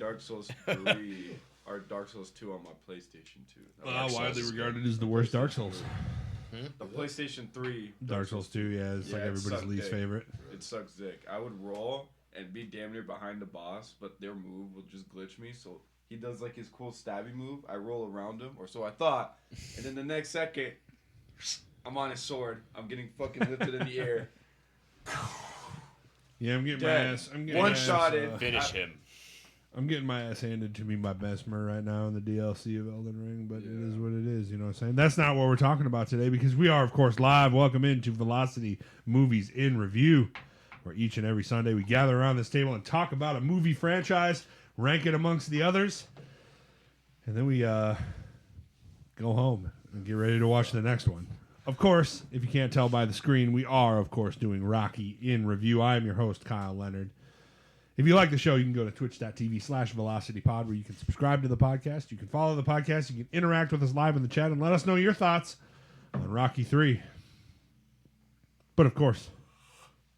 Dark Souls 3 or Dark Souls 2 on my PlayStation 2. Widely regarded as the worst Dark Souls. The PlayStation 3 Dark Souls 2, yeah, it's like everybody's least favorite. It sucks dick. I would roll and be damn near behind the boss, but their move will just glitch me. So he does like his cool stabby move. I roll around him, or so I thought. And then the next second, I'm on his sword. I'm getting fucking lifted in the air. Yeah, I'm getting Dead. my ass. I'm getting One-shotted. Finish him. I'm getting my ass handed to me by Besmer right now in the DLC of Elden Ring, but it is what it is, you know what I'm saying? That's not what we're talking about today because we are, of course, live. Welcome into Velocity Movies in Review, where each and every Sunday we gather around this table and talk about a movie franchise, rank it amongst the others, and then we go home and get ready to watch the next one. Of course, if you can't tell by the screen, we are, of course, doing Rocky in Review. I am your host, Kyle Leonard. If you like the show, you can go to twitch.tv/VelocityPod where you can subscribe to the podcast. You can follow the podcast. You can interact with us live in the chat and let us know your thoughts on Rocky 3. But, of course,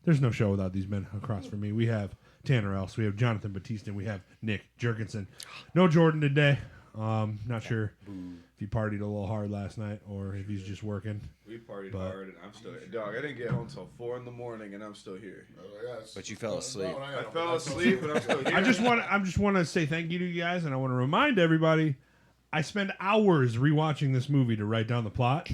there's no show without these men across from me. We have Tanner Else. We have Jonathan Batista. And we have Nick Jerkinson. No Jordan today. Not sure if he partied a little hard last night or if he's just working. We partied hard, and I'm still here. Dog, I didn't get home until 4 in the morning, and I'm still here. But you fell asleep. I fell asleep, but I'm still here. I just want to say thank you to you guys, and I want to remind everybody, I spend hours rewatching this movie to write down the plot.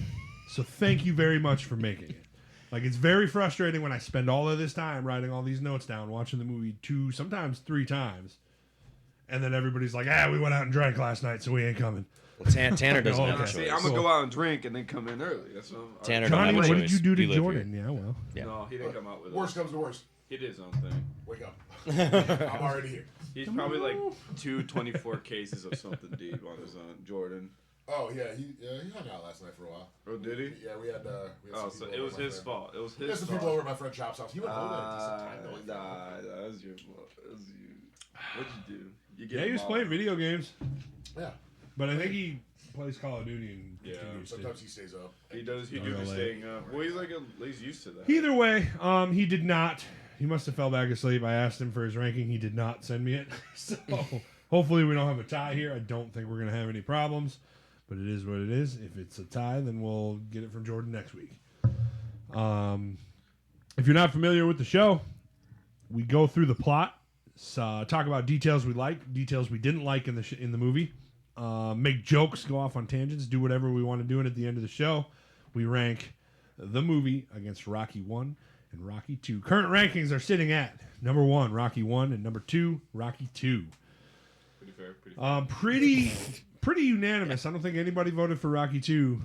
So thank you very much for making it. Like, it's very frustrating when I spend all of this time writing all these notes down, watching the movie 2, sometimes 3 times, and then everybody's like, we went out and drank last night, so we ain't coming. Well, Tanner doesn't have a Okay. choice. See, I'm going to go out and drink and then come in early. That's what I'm Tanner Johnny, don't have a what did choice. you do to You live Jordan? Yeah, well. Yeah. No, he didn't come out with Worst us. comes to worst. He did his own thing. Wake up. I'm already here. He's probably like 224 cases of something deep on his own. Jordan. Oh yeah, he hung out last night for a while. Oh, did he? Yeah, we had Oh, some so people it over was at my his friend. fault. It was We had his some fault. people over at my friend Chop's house. He went home at a decent time. though. That was your fault. That was you. What'd you do? You Yeah, he was playing video games. Yeah. But I think he plays Call of Duty and Yeah. continues to. Sometimes he stays up. He does. He Oh, do be yeah. staying up. Well, he's used to that. Either way, he did not. He must have fell back asleep. I asked him for his ranking. He did not send me it. So hopefully we don't have a tie here. I don't think we're going to have any problems. But it is what it is. If it's a tie, then we'll get it from Jordan next week. If you're not familiar with the show, we go through the plot, talk about details we like, details we didn't like in the movie, make jokes, go off on tangents, do whatever we want to do. And at the end of the show, we rank the movie against Rocky 1 and Rocky 2. Current rankings are sitting at number 1, Rocky 1, and number 2, Rocky 2. Pretty fair. Pretty unanimous. I don't think anybody voted for Rocky 2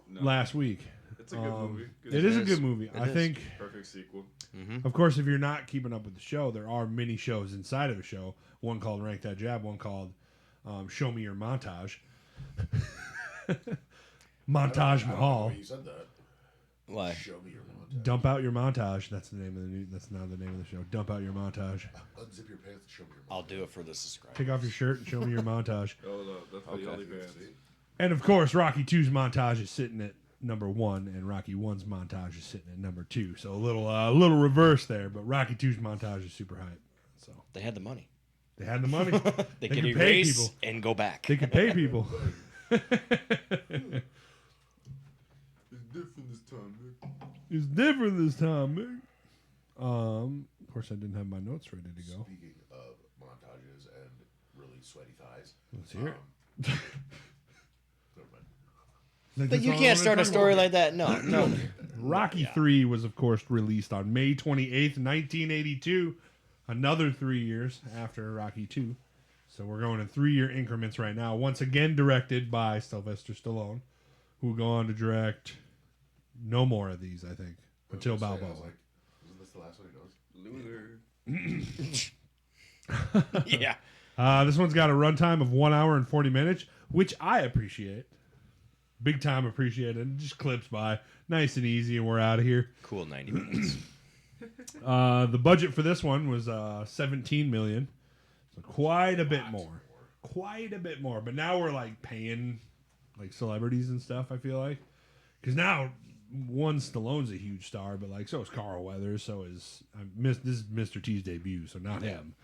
No. last week. It's a good movie. It is a good movie. I think, Perfect sequel. of course, if you're not keeping up with the show, there are mini shows inside of a show. One called Rank That Jab, one called Show Me Your Montage. Montage Mahal. You said that. Why? Show me your montage. Dump out your montage. That's the name of the new. That's now the name of the show. Dump out your montage. Unzip your pants and show me your montage. I'll do it for the subscribers. Take off your shirt and show me your montage. Oh, no, that's for the only band. And of course, Rocky 2's montage is sitting at number 1, and Rocky 1's montage is sitting at number 2. So a little reverse there, but Rocky 2's montage is super hype. So They had the money. they had the money. They could could pay erase people. and go back. They could pay people. It's different this time, man. It's different this time, man. Of course, I didn't have my notes ready to go. Speaking of montages and really sweaty thighs. Let's hear it. Never mind. Like, But that's you all I can't wanna start a talk story about. like that. No. Rocky 3 was, of course, released on May 28th, 1982. Another 3 years after Rocky 2. So we're going in 3-year increments right now. Once again directed by Sylvester Stallone, who will go on to direct no more of these, I think, until I was Balboa. like, isn't this the last one he does? Loser. Yeah. This one's got a runtime of 1 hour and 40 minutes, which I appreciate. Big time appreciated. Just clips by. Nice and easy, and we're out of here. Cool 90 minutes. The budget for this one was $17 million. So quite a bit more. Quite a bit more. But now we're like paying like celebrities and stuff, I feel like. Because now, one, Stallone's a huge star, but like so is Carl Weathers, so is this is Mr. T's debut, so not him.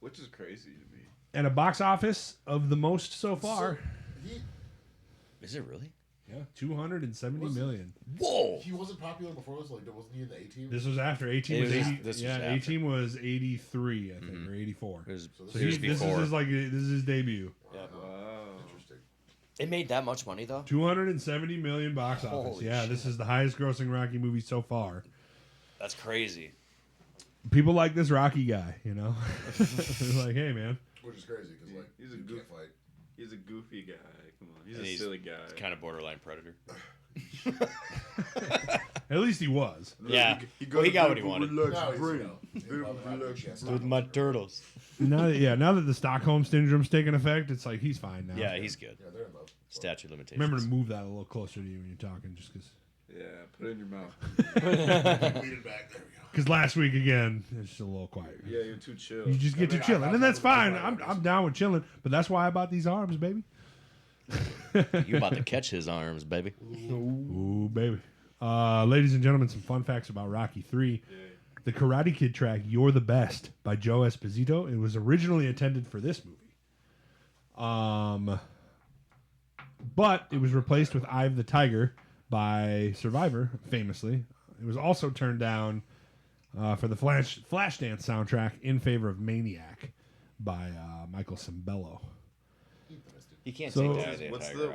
which is crazy to me. And a box office of the most so far. Is it really? Yeah, 270 million. Whoa! He wasn't popular before this. Like, wasn't he in the A-Team? This was after 18 It was was- 80. this was Yeah, after. 18 was 83, I think, or 84. It was, So So it was this before. is this is his debut. Yeah. Wow. Interesting. It made that much money though. 270 million box office. Holy Yeah, this is the highest grossing Rocky movie so far. That's crazy. People like this Rocky guy, you know. They're like, hey man, Which is crazy because like He's a you goof. can't fight. He's a goofy guy. Come on, he's And a he's silly guy. Kind of borderline predator. at least he was. Yeah. Well, he got what he wanted. No, he's, yes, With my turtles. Now that the Stockholm syndrome's taken effect, it's like he's fine now. Yeah, he's good. Yeah, they're in love. Statute of limitations. Remember to move that a little closer to you when you're talking, just because. Yeah, put it in your mouth. Lean it back. There we go. Because last week again, it's just a little quiet. Yeah, you're too chill. You just get to I mean, chilling, I- and that's I- fine. I- I'm down with chilling, but that's why I bought these arms, baby. You about to catch his arms, baby. Ooh, baby. Ladies and gentlemen, some fun facts about Rocky 3. The Karate Kid track "You're the Best" by Joe Esposito. It was originally intended for this movie. But it was replaced with "Eye of the Tiger" by Survivor, famously. It was also turned down for the Flashdance soundtrack in favor of "Maniac" by Michael Cimbello. He can't So- take that.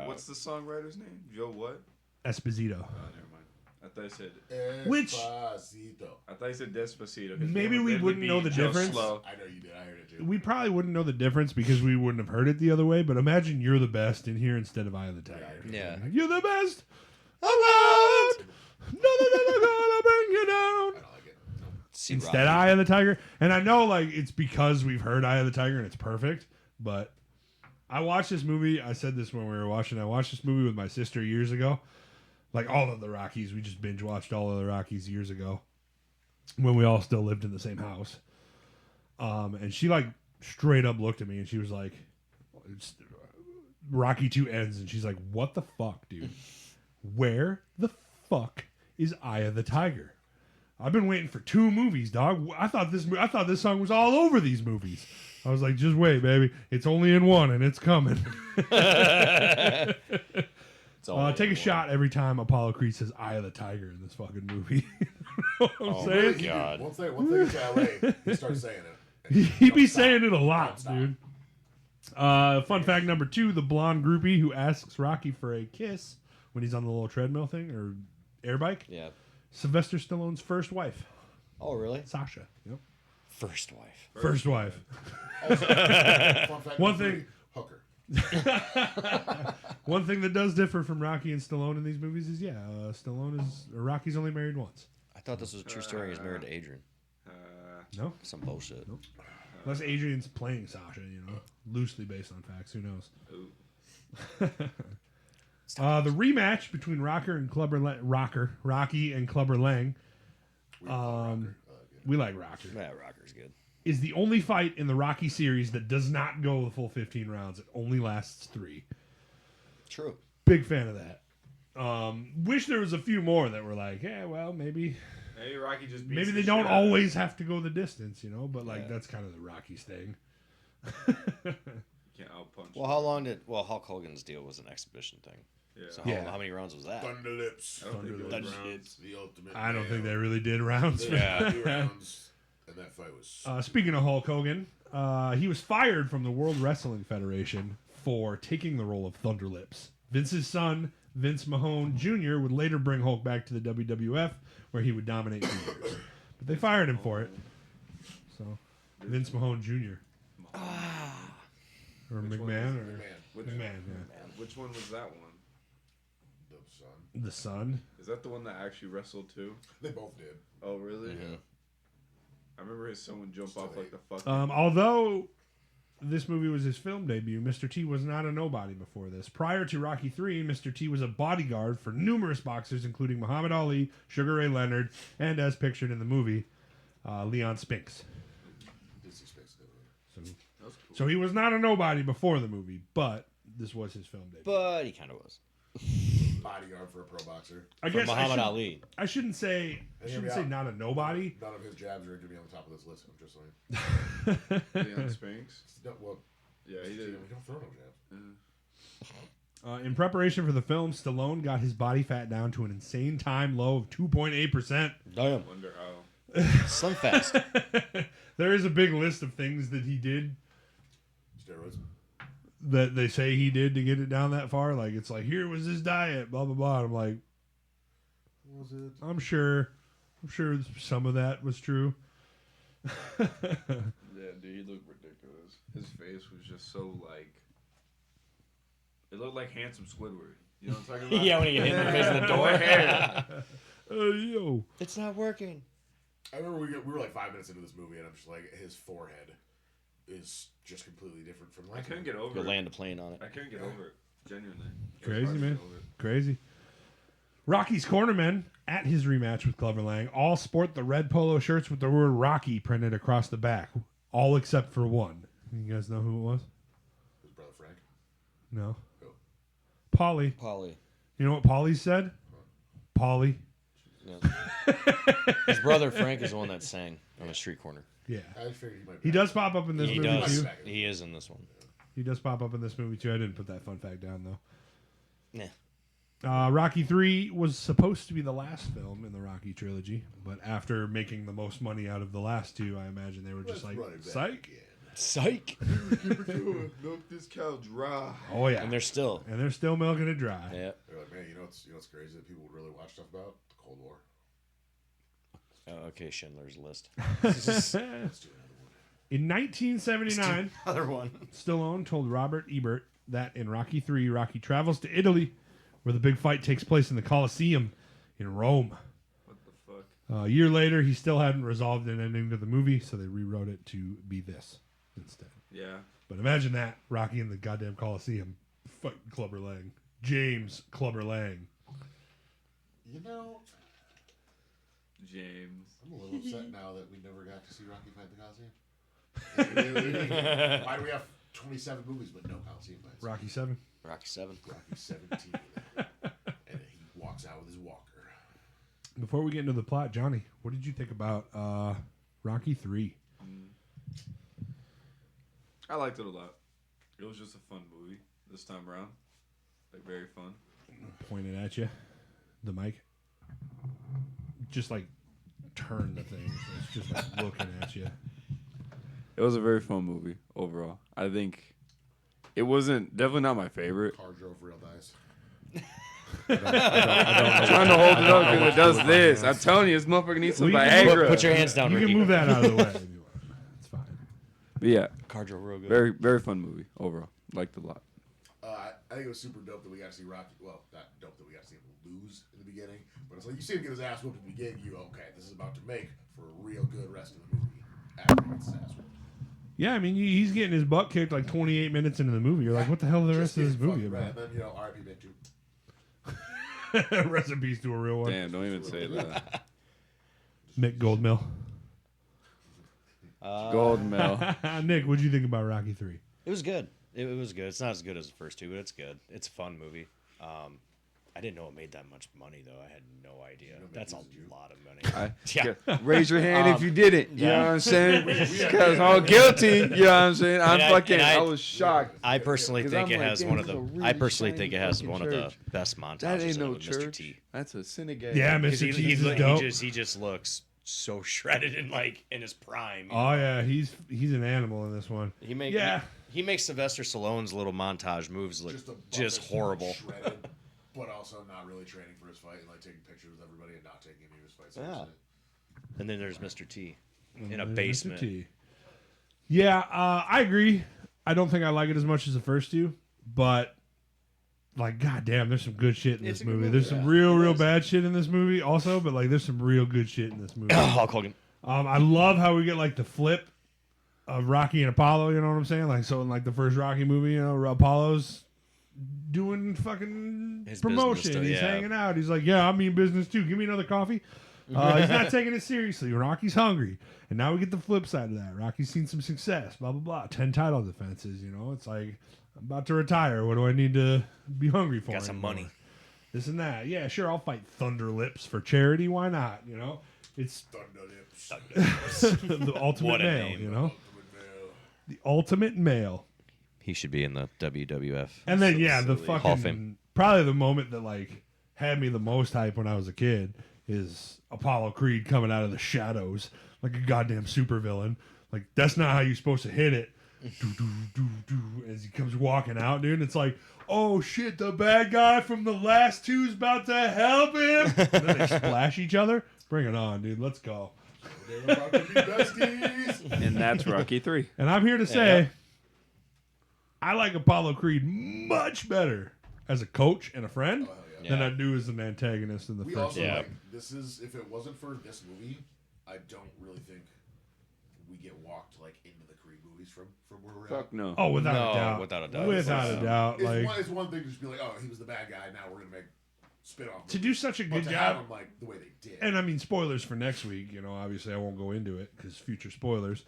What's the songwriter's name? Joe what? Esposito. Oh, never mind. I thought Which- Despacito. you said Despacito. 'cause Maybe then we it would wouldn't be know the Joe difference. Slow. I know you did. I heard it too. We probably wouldn't know the difference because we wouldn't have heard it the other way, but imagine "You're the Best" in here instead of "Eye of the Tiger." Yeah. Like, "You're the best around. Nothing ever gonna bring you down." I don't like it. See Instead, Rocky. "Eye of the Tiger." And I know, like, it's because we've heard "Eye of the Tiger" and it's perfect, but I watched this movie. I said this when we were watching. I watched this movie with my sister years ago. Like all of the Rockies, we just binge watched all of the Rockies years ago when we all still lived in the same house. And she like straight up looked at me and she was like, Rocky 2 ends, and she's like, "What the fuck, dude? Where the fuck is Eye of the Tiger? I've been waiting for 2 movies, dog. I thought this song was all over these movies." I was like, "Just wait, baby. It's only in one, and it's coming." It's all Take a in shot every time Apollo Creed says "Eye of the Tiger" in this fucking movie. You know what I'm Oh, saying? my God. Once they get to LA, he starts saying it. He'd be Don't stop. saying it a lot, Don't stop. dude. Fun fact number 2: the blonde groupie who asks Rocky for a kiss when he's on the little treadmill thing or air bike. Yeah. Sylvester Stallone's first wife, Oh, really? Sasha. Yep. First wife. First wife. Fun fact One number thing- 3, hooker. One thing that does differ from Rocky and Stallone in these movies is, Rocky's only married once. I thought this was a true story. He's married to Adrian. No, Some bullshit. unless Adrian's playing Sasha, loosely based on facts. Who knows? Ooh. The rematch between Rocky and Clubber Lang. We like Rocker. Yeah, Rocker's good. Is the only fight in the Rocky series that does not go the full 15 rounds. It only lasts 3. True. Big fan of that. Wish there was a few more that were like, yeah, well, maybe Maybe Rocky just beats they the don't shit out of always have to go the distance, but like Yeah. that's kind of the Rockies thing. him. You can't outpunch. Well, how long did... Well, Hulk Hogan's deal was an exhibition thing. Yeah. So Yeah. how many rounds was that? Thunder Lips. I don't think it was Thunder rounds. Lips. The ultimate. I don't think male. they really did rounds. They for Yeah. that. did 2 rounds, and that fight was. Speaking of Hulk Hogan, he was fired from the World Wrestling Federation for taking the role of Thunder Lips. Vince's son, Vince Mahone Jr., would later bring Hulk back to the WWF, where he would dominate for years. But they fired him for it. So, Vince Mahone Jr. Or Which one McMahon, was or Man, Which, McMahon, yeah. which one was that one? the son. The son. Is that the one that actually wrestled too? They both did. Oh, really? Mhm. I remember his son would jump Still off like hate. the fucking. Although this movie was his film debut, Mr. T was not a nobody before this. Prior to Rocky 3, Mr. T was a bodyguard for numerous boxers, including Muhammad Ali, Sugar Ray Leonard, and as pictured in the movie, Leon Spinks. Disney Space. So, That was cool. so he was not a nobody before the movie, but this was his film debut. But he kind of was. bodyguard for a pro boxer. I From guess Muhammad Ali. I shouldn't say not a nobody. None of his jabs are going to be on the top of this list. I'm just saying. Leon Spinks. Well, Yeah, he did. We don't throw no jabs. In preparation for the film, Stallone got his body fat down to an insane time low of 2.8%. Damn. Wonder how. Slim fast. There is a big list of things that he did Steroids. that they say he did to get it down that far. Like, it's like, here was his diet, blah, blah, blah. I'm like, What was it? I'm sure some of that was true. Yeah, dude, he looked ridiculous. His face was just so like. It looked like handsome Squidward. You know what I'm talking about? Yeah, when he hit in the face of the door. Yo. It's not working. I remember we were like 5 minutes into this movie, and I'm just like, his forehead is just completely different from the I last couldn't one. get over You'll it. land a plane on it. I couldn't get over it. Genuinely. It was Crazy, hard to man. get over it. Crazy. Rocky's cornermen at his rematch with Clubber Lang all sport the red polo shirts with the word Rocky printed across the back, all except for one. You guys know who it was? His brother Frank. No. Who? Paulie. Polly. You know what Paulie said? Paulie. Yeah. His brother Frank is the one that sang on the street corner. Yeah. I figured he might be. He does pop up in this He movie does. too. He is in this one. He does pop up in this movie too. I didn't put that fun fact down though. Nah. Rocky 3 was supposed to be the last film in the Rocky trilogy, but after making the most money out of the last two, I imagine they were just like, psych. Psych. Milk this cow dry. Oh yeah, And they're still. and they're still milking it dry. Yeah. They're like, man, you know what's crazy that people would really watch stuff about? The Cold War. Oh, okay, Schindler's List. Let's do another one. In 1979, Other one. Stallone told Robert Ebert that in Rocky 3, Rocky travels to Italy, where the big fight takes place in the Colosseum in Rome. What the fuck? A year later, he still hadn't resolved an ending to the movie, so they rewrote it to be this instead. Yeah. But imagine that, Rocky in the goddamn Coliseum, fighting Clubber Lang. James Clubber Lang. You know, James. I'm a little upset now that we never got to see Rocky fight the Coliseum. Why do we have 27 movies but no Coliseum fights? Rocky 7. Rocky 7. Rocky 17. And he walks out with his walker. Before we get into the plot, Johnny, what did you think about Rocky 3? I liked it a lot. It was just a fun movie this time around. Like, very fun. Pointed at you, the mic. Just like turn the thing. So it's just like looking at you. It was a very fun movie overall. I think it wasn't definitely not my favorite. Car drove real dice. I'm trying to hold it up because it does this. I'm telling you, this motherfucker needs some Well, you can Viagra. Put your hands down, You Ricky. can move that out of the way if you want. It's fine. But yeah, Cardio real good. very very fun movie overall. Liked it a lot. I think it was super dope that we got to see Rocky. Well, not dope that we got to see him lose in the beginning, but it's like you see him get his ass whooped at the beginning. You okay? This is about to make for a real good rest of the movie. After he gets his ass whooped. Yeah, I mean, he's getting his butt kicked like 28 minutes into the movie. You're like, what the hell is the rest of this movie Right, about? and then R.I.P. Big Two. Recipes to a real one. Damn, don't even say that. Mick Goldmill. Gold medal. Nick, what'd you think about Rocky 3? It was good. It was good. It's not as good as the first two, but it's good. It's a fun movie. I didn't know it made that much money, though. I had no idea. That's a lot of money. Yeah. Raise your hand if you didn't. You know what I'm saying? We Because I'm fucking. You know what I'm saying? I I was shocked. I personally 'Cause think I'm it like, has damn, one of this the. is a really I personally shiny think it has fucking one of the church. best montages That ain't no with Mr. church. T. That's a synagogue. Yeah, Because Mr. T is dope. he just looks so shredded and like in his prime. Oh yeah, he's an animal in this one. He makes Yeah. he makes Sylvester Stallone's little montage moves look a buff just that's horrible. Shredded, but also not really training for his fight and like taking pictures with everybody and not taking any of his fights. Yeah. seriously. And then there's Mr. T in a Mr. basement. T. Yeah, I agree. I don't think I like it as much as the first two, but like, goddamn, there's some good shit in It's this a good movie. movie, There's some yeah. real bad shit in this movie also, but like, there's some real good shit in this movie. Hulk Hogan. I love how we get like the flip of Rocky and Apollo. You know what I'm saying? Like, so in like the first Rocky movie, you know, Apollo's doing fucking His promotion. business stuff, He's yeah. hanging out. He's like, yeah, I mean business too. Give me another coffee. He's not taking it seriously. Rocky's hungry. And now we get the flip side of that. Rocky's seen some success, blah, blah, blah. 10 title defenses, you know? It's like, I'm about to retire. What do I need to be hungry for? Got some anymore? money. this and that. Yeah, sure, I'll fight Thunder Lips for charity. Why not? You know, it's Thunder Lips. the ultimate What a male. name. You know, the ultimate male. He should be in the WWF. And then So yeah, the silly. Hall of Fame. fucking probably the moment that like had me the most hype when I was a kid is Apollo Creed coming out of the shadows like a goddamn supervillain. Like that's not how you're supposed to hit it. Do, do, do, do, as he comes walking out, dude. It's like, oh shit, the bad guy from the last two's about to help him. And then they splash each other. Bring it on, dude. Let's go. They're about to be besties. And that's Rocky 3. And I'm here to say, I like Apollo Creed much better as a coach and a friend Oh, hell yeah. than I do as an antagonist in the We first also one. Yeah. like this is if it wasn't for this movie, I don't really think we get walked like into the Creed movies from where we're Fuck at. no. Oh, without No, a doubt. without a doubt. Without a doubt. Like, It's one thing to just be like, oh, he was the bad guy. Now we're gonna make spin-off. to movies. do such a but good to have job. him like the way they did. And I mean, spoilers for next week. You know, obviously I won't go into it because future spoilers.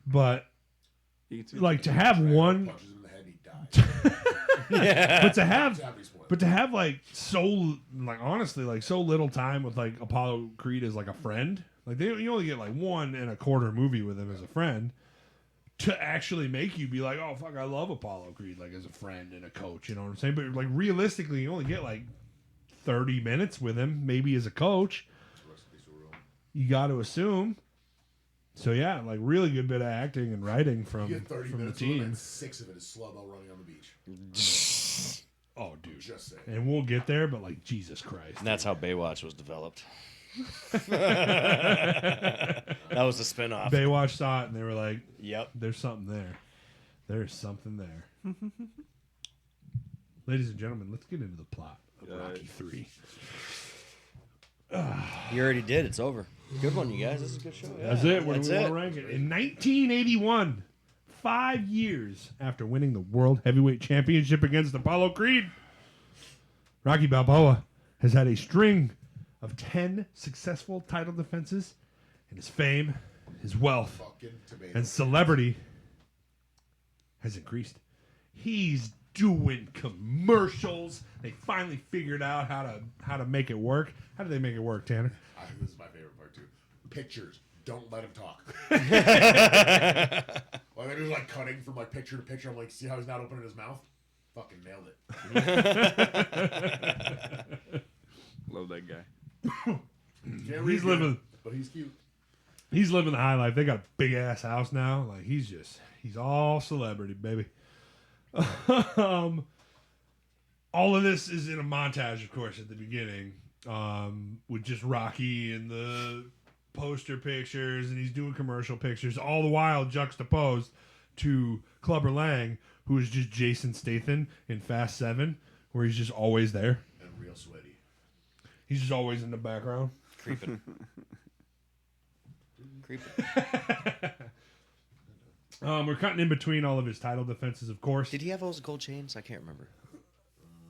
But like to have Drago one, punches him in the head and he dies. but to have, To have these spoilers. but to have like so, like honestly, like so little time with like Apollo Creed as like a friend. Like you only get like 1.25 movie with him as a friend. To actually make you be like, oh fuck, I love Apollo Creed, like as a friend and a coach. You know what I'm saying? But like realistically, you only get like 30 minutes with him, maybe as a coach. Rest in peace, Aurora. You got to assume. So yeah, like really good bit of acting and writing from You get 30 the minutes with him team. and 6 of it is slow-mo running on the beach. Oh, dude. Just saying. And we'll get there, but like Jesus Christ. And that's how Baywatch was developed. That was the spinoff. Baywatch saw it and they were like, Yep. "There's something there. There's something there." Ladies and gentlemen, let's get into the plot of Rocky 3. You already did. It's over. Good one, you guys. This is a good show. Yeah. That's it. Where do That's we want it. to rank it? In 1981, 5 years after winning the World Heavyweight Championship against Apollo Creed, Rocky Balboa has had a string of 10 successful title defenses, and his fame, his wealth, Fucking tomato. and celebrity has increased. He's doing commercials. They finally figured out how to make it work. How do they make it work, Tanner? This is my favorite part too. Pictures. Don't let him talk. Like they're just like cutting from like picture to picture. I'm like, see how he's not opening his mouth? Fucking nailed it. Love that guy. Can't read He's good, living but he's cute. He's living the high life. They got a big ass house now. Like he's all celebrity, baby. All of this is in a montage, of course, at the beginning, with just Rocky and the poster pictures, and he's doing commercial pictures, all the while juxtaposed to Clubber Lang, who is just Jason Statham in Fast 7, where he's just always there. And real sweaty. He's just always in the background. Creeping. Creeping. We're cutting in between all of his title defenses, of course. Did he have those gold chains? I can't remember.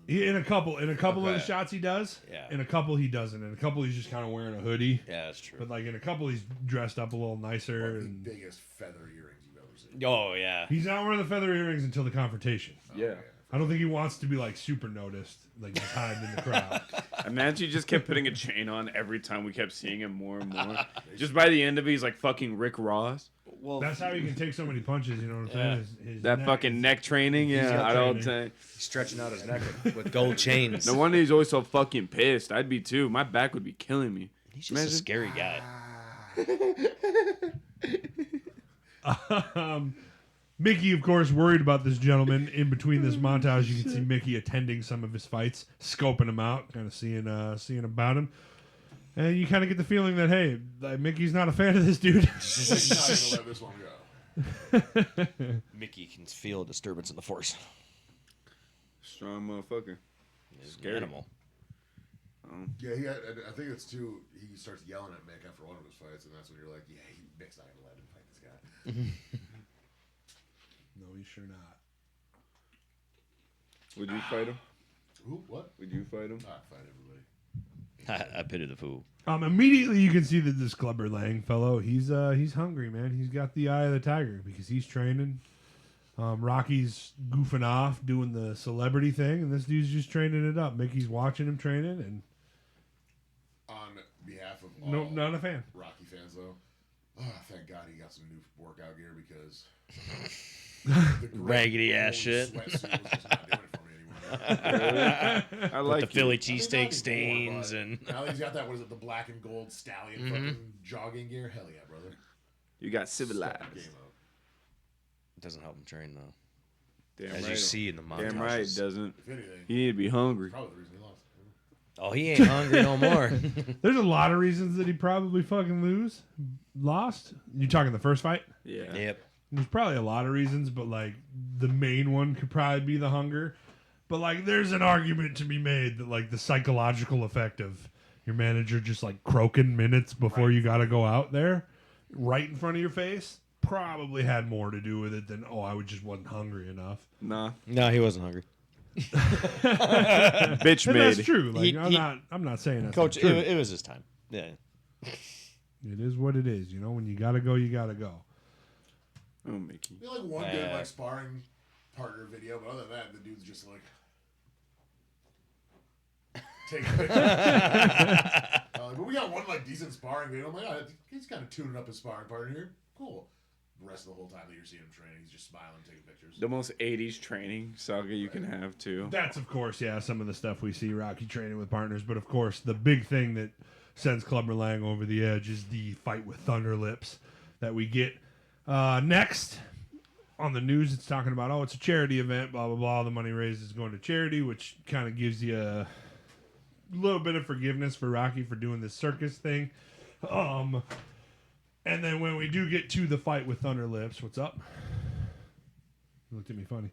In a couple of the Okay. shots he does. Yeah. In a couple he doesn't. In a couple he's just kind of wearing a hoodie. Yeah, that's true. But like in a couple he's dressed up a little nicer. One of the And biggest feather earrings you've ever seen. Oh, yeah. he's not wearing the feather earrings until the confrontation. Yeah. I don't think he wants to be like super noticed, like just hiding in the crowd. Imagine he just kept putting a chain on every time we kept seeing him more and more. Just by the end of it, he's like fucking Rick Ross. Well, That's how he can take so many punches. You know what I'm saying? His That neck fucking is- neck training, yeah. neck I don't training. think. he's stretching out his neck with gold chains. No wonder he's always so fucking pissed. I'd be too. My back would be killing me. He's just a Imagine- scary guy. Mickey, of course, worried about this gentleman. In between this montage, you can see Mickey attending some of his fights, scoping him out, kind of seeing about him. And you kind of get the feeling that, hey, like, Mickey's not a fan of this dude. He's not gonna let this one go. Mickey can feel a disturbance in the force. Strong motherfucker. He's Scary. an animal. Yeah, I think it's too. He starts yelling at Mick after one of his fights, and that's when you're like, yeah, Mick's not gonna let him fight this guy. No, he's sure not. Would you fight him? Who? What? Would you fight him? I'd fight everybody. I pity the fool. Immediately you can see that this Clubber Lang fellow, he's hungry, man. He's got the eye of the tiger because he's training. Rocky's goofing off, doing the celebrity thing, and this dude's just training it up. Mickey's watching him training, and On behalf of all not a fan. Rocky fans, though, thank God he got some new workout gear because the Raggedy ass old shit. sweatsuit was just not doing it for me anymore. I With like the Philly it. cheesesteak Not stains anymore, and but now that he's got that. What is it? The black and gold stallion fucking jogging gear. Hell yeah, brother. You got Step civilized. the game up. it doesn't help him train though. Damn As right. you see in the montages. Damn right it doesn't. If anything, You need to be hungry. probably the reason he lost. Oh, he ain't hungry no more. There's a lot of reasons that he probably fucking lost. You talking the first fight? Yeah. Yep. There's probably a lot of reasons, but like the main one could probably be the hunger. But like there's an argument to be made that like the psychological effect of your manager just like croaking minutes before you got to go out there right in front of your face probably had more to do with it than I just wasn't hungry enough. Nah. No, he wasn't hungry. Bitch And made. that's true. Like He- I'm not saying that's Coach, not true. it was his time. Yeah. It is what it is. You know, when you got to go, you got to go. Oh, Mickey. We like one good like sparring partner video, but other than that, the dude's just like take a picture. But we got one like decent sparring video. I'm like, oh, he's kind of tuning up his sparring partner here. Cool. The rest of the whole time that you're seeing him training, he's just smiling, taking pictures. The most 80s training saga you can have, too. That's, of course, yeah, some of the stuff we see Rocky training with partners. But, of course, the big thing that sends Clubber Lang over the edge is the fight with Thunder Lips that we get next. On the news, it's talking about, it's a charity event, blah, blah, blah. The money raised is going to charity, which kind of gives you a little bit of forgiveness for Rocky for doing this circus thing. And then when we do get to the fight with Thunder Lips, what's up? You looked at me funny.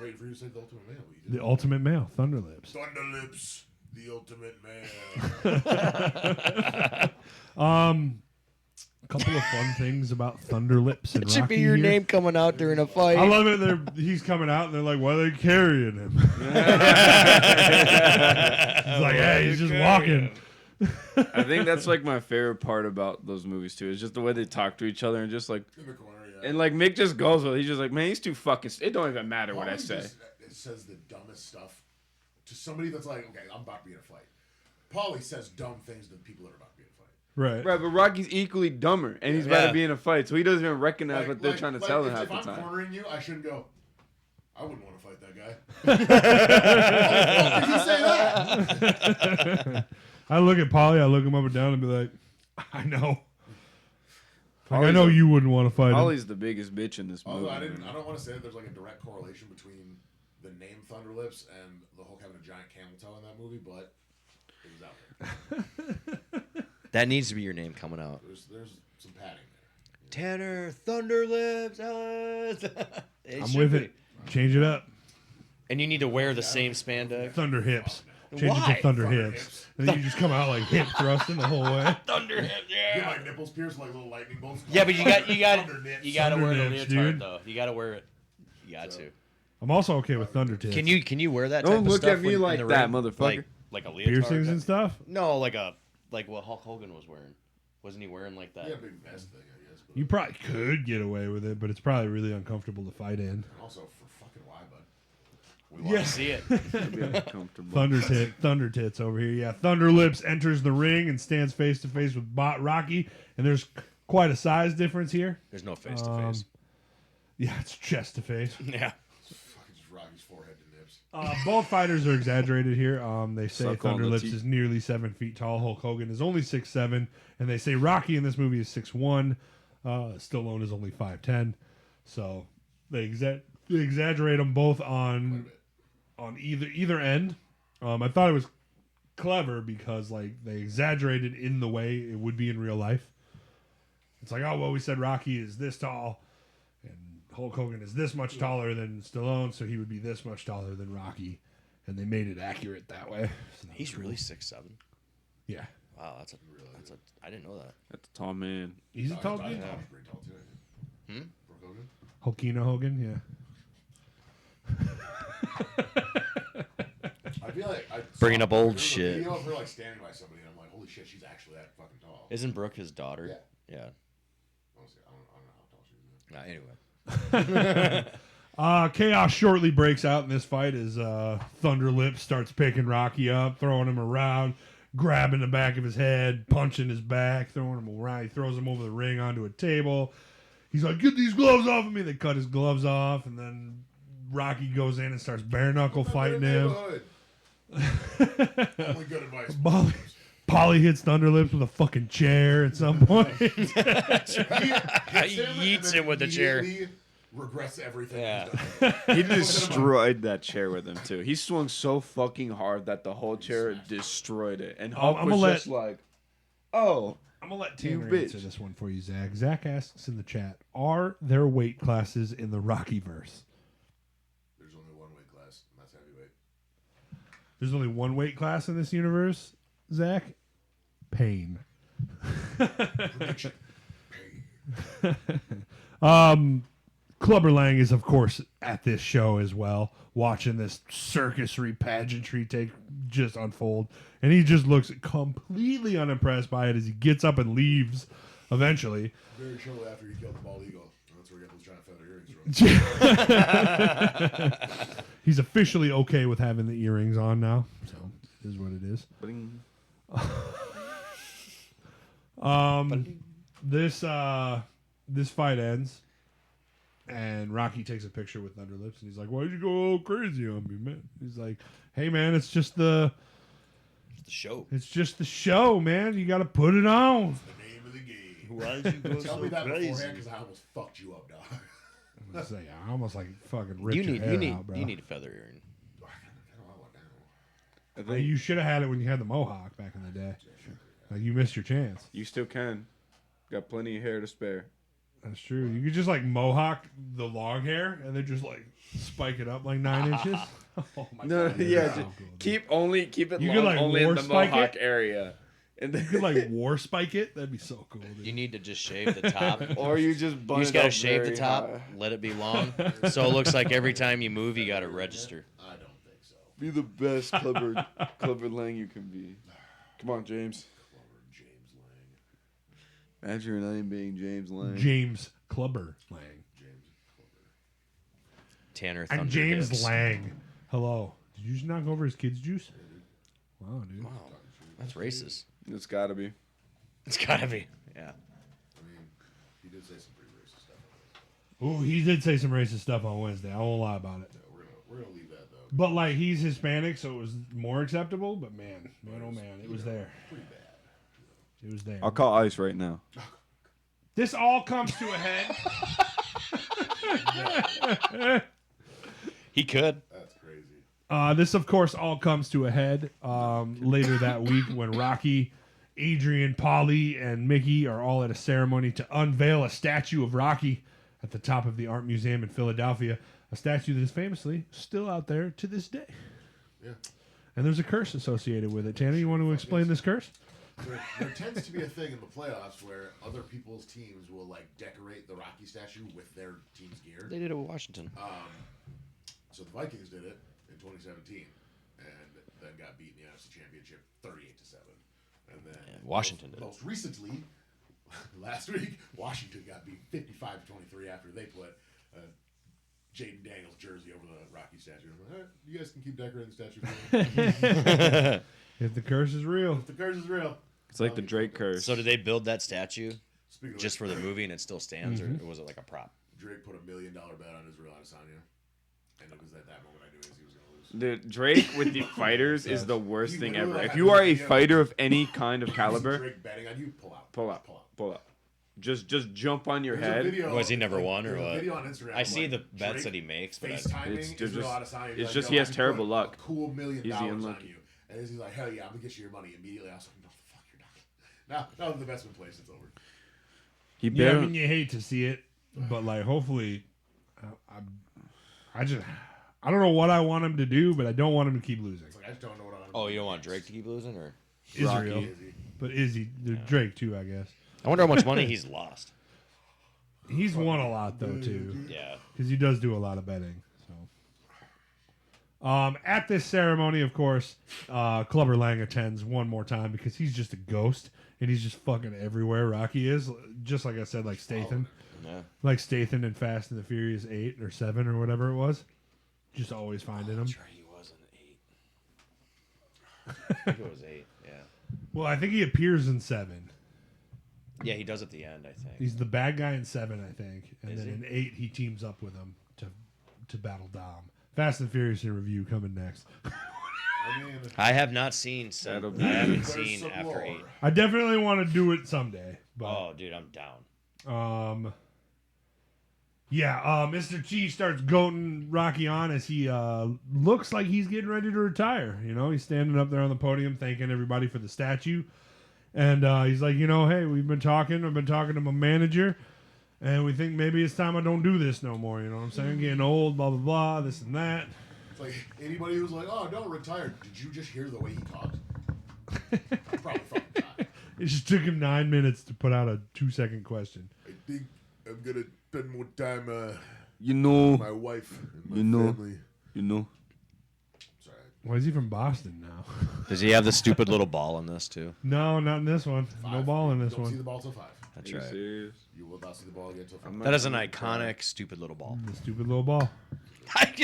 Waiting for you to say the ultimate male. You The did. ultimate male, Thunder Lips. Thunder Lips, the ultimate male. A couple of fun things about Thunder Lips and It should Rocky be your here. name coming out during a fight. I love it. He's coming out, and they're like, "Why are they carrying him?" He's like, "Hey, he's just walking." I think that's like my favorite part about those movies, too. Is just the way they talk to each other and just like. In the corner, yeah. And like Mick just goes with it. He's just like, man, he's too fucking. It don't even matter what I Paulie say. It says the dumbest stuff to somebody that's like, okay, I'm about to be in a fight. Paulie says dumb things to the people that are about to be in a fight. Right. Right, but Rocky's equally dumber, and he's about Yeah. to be in a fight, so he doesn't even recognize what they're trying to tell him half if the I'm time. cornering you, I shouldn't go, I wouldn't want to fight that guy. Why did you say that? I look at Polly, I look him up and down, and be like, "I know." Like, I Polly's know a- you wouldn't want to fight him. Polly's the biggest bitch in this movie. Although I man. don't want to say that there's like a direct correlation between the name Thunder Lips and the Hulk having a giant camel toe in that movie, but it was out there. That needs to be your name coming out. There's some padding there. Tanner Thunderlips. I'm with it. Change it up. And you need to wear the same spandex. Thunder hips. Change it Why? to Thunder Thunder hips. hips. And then you just come out like hip thrusting the whole way. Thunderhip, Get my nipples pierced like little lightning bolts. Yeah, but you got Thunder nips. you got to wear the Thunder nips, leotard dude. though. You got to wear it. You got to. I'm also okay with Thunder tips. Can you wear that? Don't type of look stuff at me when- like in the that, ring? motherfucker. Like a leotard. piercings and stuff? No, like what Hulk Hogan was wearing. Wasn't he wearing like that? Yeah, big vest thing, I guess. But You probably could get away with it, but it's probably really uncomfortable to fight in. also for fucking why, bud? We want to see it. It'd be uncomfortable. Thunder tits over here. Yeah, Thunder Lips enters the ring and stands face to face with Rocky, and there's quite a size difference here. There's no face to face. Yeah, it's chest to face. Yeah. Fucking just Rocky's forehead to nips. Both fighters are exaggerated here. They say Suck on Thunder the Lips teeth. is nearly 7 feet tall. Hulk Hogan is only 6'7", and they say Rocky in this movie is 6'1". Stallone is only 5'10". So they exaggerate them both on either end. I thought it was clever because like they exaggerated in the way it would be in real life. It's like, oh well, we said Rocky is this tall, and Hulk Hogan is this much taller than Stallone, so he would be this much taller than Rocky, and they made it accurate that way. So that He's was really cool. 6'7". Yeah, Wow, that's a I didn't know that. That's a tall man. he's a tall dude. Tom's pretty tall too. I think. Brooke Hogan? Hulkina Hogan, I feel like Bringing up old there's shit. A video of her like standing by somebody, and I'm like, holy shit, she's actually that fucking tall. Isn't Brooke his daughter? Yeah. Yeah. Honestly, I don't know how tall she is. Anyway. Chaos shortly breaks out in this fight as Thunder Lips starts picking Rocky up, throwing him around, grabbing the back of his head, punching his back, throwing him around. He throws him over the ring onto a table. He's like, "Get these gloves off of me!" They cut his gloves off, and then Rocky goes in and starts bare knuckle fighting him. Only good advice. Polly hits Thunder Lips with a fucking chair at some point. He yeets him with the chair. Regrets everything. Yeah. He's done. He destroyed that chair with him too. He swung so fucking hard that the whole chair destroyed it. And Hulk I'm was gonna just like, "Oh, I'm going to let You Tanner bitch. answer this one for you, Zach. Zach asks in the chat, are there weight classes in the Rockyverse? There's only one weight class, and that's heavyweight. There's only one weight class in this universe, Zach? Pain. Prediction. Pain. Clubber Lang is, of course, at this show as well, watching this circusry pageantry just unfold, and he just looks completely unimpressed by it as he gets up and leaves eventually. Very shortly after he killed the bald eagle. That's where he got those giant feather earrings from. He's officially okay with having the earrings on now, so it is what it is. bling." This fight ends, and Rocky takes a picture with Thunder Lips, and he's like, "Why'd you go all crazy on me, man?" He's like, "Hey, man, it's just the show, man. You got to put it on." The name of the game. Why did you go Tell me that beforehand, because I almost fucked you up, dog. I was like, I almost like fucking ripped You your need hair you need out, bro. you need a feather earring. I don't want now. I think You should have had it when you had the mohawk back in the day. Like, you missed your chance. you still can. Got plenty of hair to spare. That's true. You could just like mohawk the long hair and then just like spike it up like 9 inches. Oh my No, God, yeah, that's so just cool, dude. keep it You long could, like, only in war the spike mohawk it? area, and You could like war spike it. That'd be so cool, dude. You need to just shave the top. or you just You bun just it gotta up shave the very top, high. let it be long, so it looks like every time you move, you gotta register. I don't think so. Be the best Clubber Lang you can be. Come on, James. Clover James Lang. Imagine your name being James Lang. James Clubber Lang. James Clover. Tanner I'm Thunder James Lips. Lang. Hello. Did you just knock over his kid's juice? Wow, dude. Wow, that's racist. It's gotta be. It's gotta be. Yeah. I mean, he did say some pretty racist stuff. Ooh, he did say some racist stuff on Wednesday. I won't lie about it. No, we're gonna leave that though. But like, he's Hispanic, so it was more acceptable. But man, oh man, it was there. Pretty bad. It was there. I'll call ICE right now. This all comes to a head. He could. That's crazy. This, of course, all comes to a head later that week when Rocky, Adrian, Polly, and Mickey are all at a ceremony to unveil a statue of Rocky at the top of the Art Museum in Philadelphia. A statue that is famously still out there to this day. Yeah. And there's a curse associated with it. Tanner, you want to explain this curse? There tends to be a thing in the playoffs where other people's teams will like decorate the Rocky statue with their team's gear. They did it with Washington. So the Vikings did it in 2017, and then got beat in the NFC Championship 38-7. And then Washington did it. most recently, last week, Washington got beat 55-23 after they put Jaden Daniels jersey over the Rocky statue. I'm like, all right, you guys can keep decorating the statue. For me. If the curse is real. The curse is real. It's like the Drake curse. So did they build that statue Speaking of just for the movie and it still stands, or was it like a prop? Drake put $1 million bet on Israel Adesanya, and it was at that moment I knew he was going to lose. The Drake with the fighters is the worst He thing literally ever. had If you are a no idea. fighter of any kind of You see caliber, Drake betting on you, pull out. pull up, Pull out. pull up. Just jump on your There's a head. video- Was he never won, or there's a what? video on Instagram. I see of, the like, bets Drake that he makes, but FaceTiming It's Israel just- Adesanya. it's He's just like, he "Yo, has I can terrible put luck. A cool $1 million Easy on unlucky. you, and he's like, hell yeah, I'm gonna get you your money immediately. I was like, no, the fuck, you're not. Now the investment place, it's over. He Yeah, I barely. mean, you hate to see it, but like, hopefully, I don't know what I want him to do, but I don't want him to keep losing. It's like I just don't know what I'm. Oh, you don't want Drake to keep losing, or Israel, Izzy. but Izzy, Drake too, I guess. I wonder how much money he's lost. He's won a lot though too, Yeah. because he does do a lot of betting. So, at this ceremony, of course, Clubber Lang attends one more time because he's just a ghost and he's just fucking everywhere. Rocky is, just like I said, like Statham. Yeah. Like Statham in Fast and the Furious 8 or 7 or whatever it was. Just always finding him. That's right, he was in 8. I think it was 8, yeah. Well, I think he appears in 7. Yeah, he does at the end, I think. He's the bad guy in 7, I think. And Is then he? in 8, he teams up with him to battle Dom. Fast and Furious in review coming next. I mean, I have not seen 7. That'll be- I haven't there's seen some after lore. 8. I definitely want to do it someday. But Oh, dude, I'm down. Yeah, Mr. T starts goating Rocky on as he looks like he's getting ready to retire. You know, he's standing up there on the podium thanking everybody for the statue. And he's like, you know, hey, I've been talking to my manager, and we think maybe it's time I don't do this no more. You know what I'm saying? Getting old, blah, blah, blah, this and that. it's like anybody who's like, "Oh, don't retire." Did you just hear the way he talked? Probably fucking died. It just took him 9 minutes to put out a 2-second question. I think I'm gonna spend more time You know. with my wife and my You know. family. You know. Sorry. Why is he from Boston now? Does he have the stupid little ball in this, too? No, not in this one. No 5. ball in this Don't see one. the ball till 5. That's Are you right. serious? You will not see the ball again till 5. I'm That is an not gonna iconic, stupid little ball. The stupid little ball.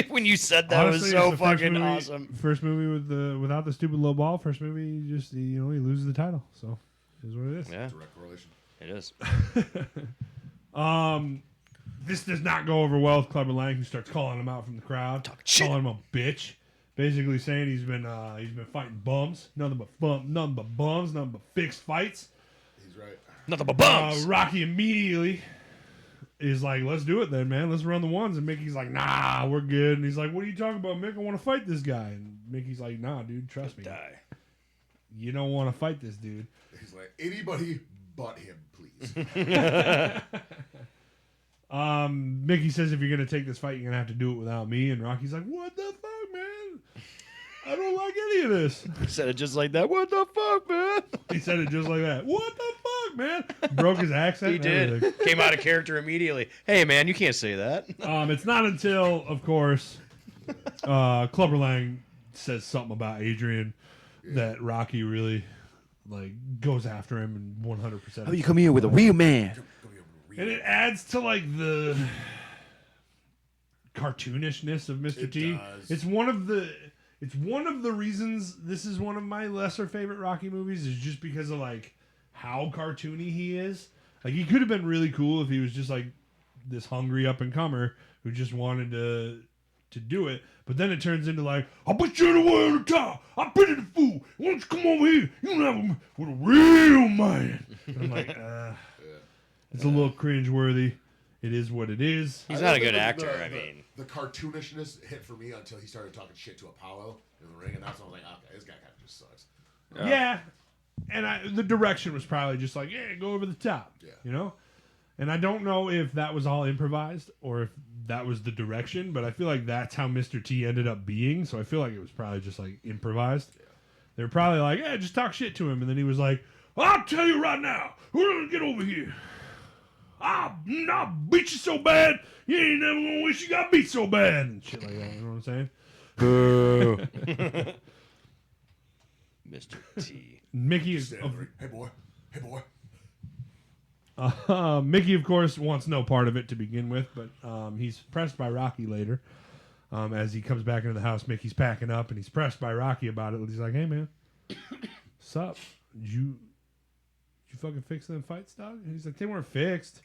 When you said that, Honestly, it was so it's the first fucking movie- awesome. First movie without the stupid low ball. First movie, he loses the title. So, is what it is. Yeah, Direct correlation. it is. This does not go over well with Clubber Lang, who starts calling him out from the crowd, shit. calling him a bitch, basically saying he's been fighting bums, nothing but bums, nothing but fixed fights. He's right. Nothing but bums. Rocky immediately is like, let's do it then, man. Let's run the ones. And Mickey's like, nah, we're good. And he's like, what are you talking about, Mick? I want to fight this guy. And Mickey's like, nah, dude, trust me. Die. You don't want to fight this dude. He's like, anybody but him, please. Mickey says if you're going to take this fight, you're going to have to do it without me. And Rocky's like, what the fuck, man? I don't like any of this. He said it just like that. What the fuck, man? He said it just like that. What the fuck, man? Broke his accent. He and did. everything. Came out of character immediately. Hey, man, you can't say that. It's not until, of course, Clubber Lang says something about Adrian that Rocky really goes after him and 100%. come here with a real man? And it adds to the cartoonishness of Mr. It T. does. It's one of the reasons this is one of my lesser favorite Rocky movies is just because of how cartoony he is. He could have been really cool if he was just this hungry up and comer who just wanted to do it. But then it turns into I'll put you away on the top. I'll put you the fool. Why don't you come over here? You know with a real man. And I'm like, it's a little cringeworthy. It is what it is. He's I not a think good the- actor, the- I the- mean. the cartoonishness hit for me until he started talking shit to Apollo in the ring, and that's when I was like, okay, this guy kind of just sucks. Yeah. And the direction was probably just yeah, go over the top. Yeah. You know? And I don't know if that was all improvised or if that was the direction, but I feel like that's how Mr. T ended up being. So I feel like it was probably just improvised. Yeah. They were probably yeah, just talk shit to him. And then he was like, I'll tell you right now, who's gonna get over here? I'll beat you so bad, you ain't never gonna wish you got beat so bad. And shit like that. You know what I'm saying? Boo. Mr. T. Mickey is. Stand in the ring. Hey boy, hey boy. Mickey, of course, wants no part of it to begin with, but he's pressed by Rocky later. As he comes back into the house, Mickey's packing up, and he's pressed by Rocky about it. He's like, hey, man, sup? Did you fucking fix them fights, dog? And he's like, they weren't fixed.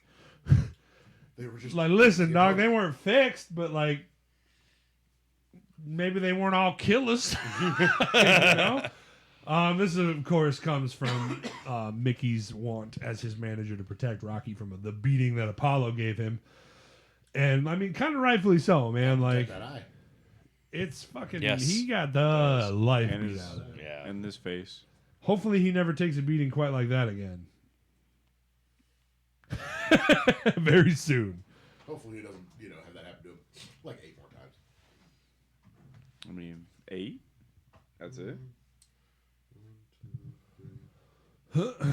They were just Listen, dog, they weren't fixed, but, maybe they weren't all killers. You know? This, of course, comes from Mickey's want as his manager to protect Rocky from the beating that Apollo gave him. And, I mean, kind of rightfully so, man. Check that eye. It's fucking... Yes. He got the life And beat his, out of him. Yeah. and his face. Hopefully he never takes a beating quite like that again. Very soon. Hopefully he doesn't, have that happen to him 8 more times. I mean, 8? That's it? 5 at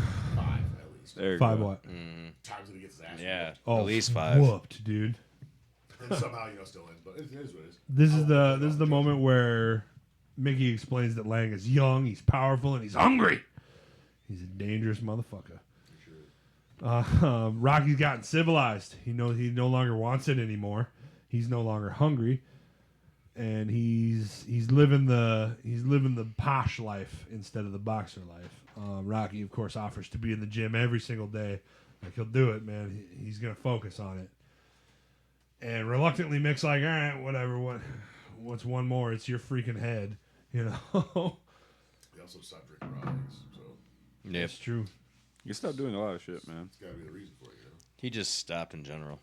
least. There you 5 go. what? Times that he gets his ass. Yeah. Oh, At least 5. Whooped, dude. And somehow, still ends. But it is what it is. This is the moment where Mickey explains that Lang is young, he's powerful, and he's hungry. He's a dangerous motherfucker. Rocky's gotten civilized. He no longer wants it anymore. He's no longer hungry, and he's living the posh life instead of the boxer life. Rocky, of course, offers to be in the gym every single day. Like, he'll do it, man. He's gonna focus on it. And reluctantly, Mick's like, all right, whatever. What's one more? It's your freaking head, you know. He also stopped drinking Rockies, so Yep. It's true. You stop doing a lot of shit, man. it's got to be the reason for it, you know. He just stopped in general.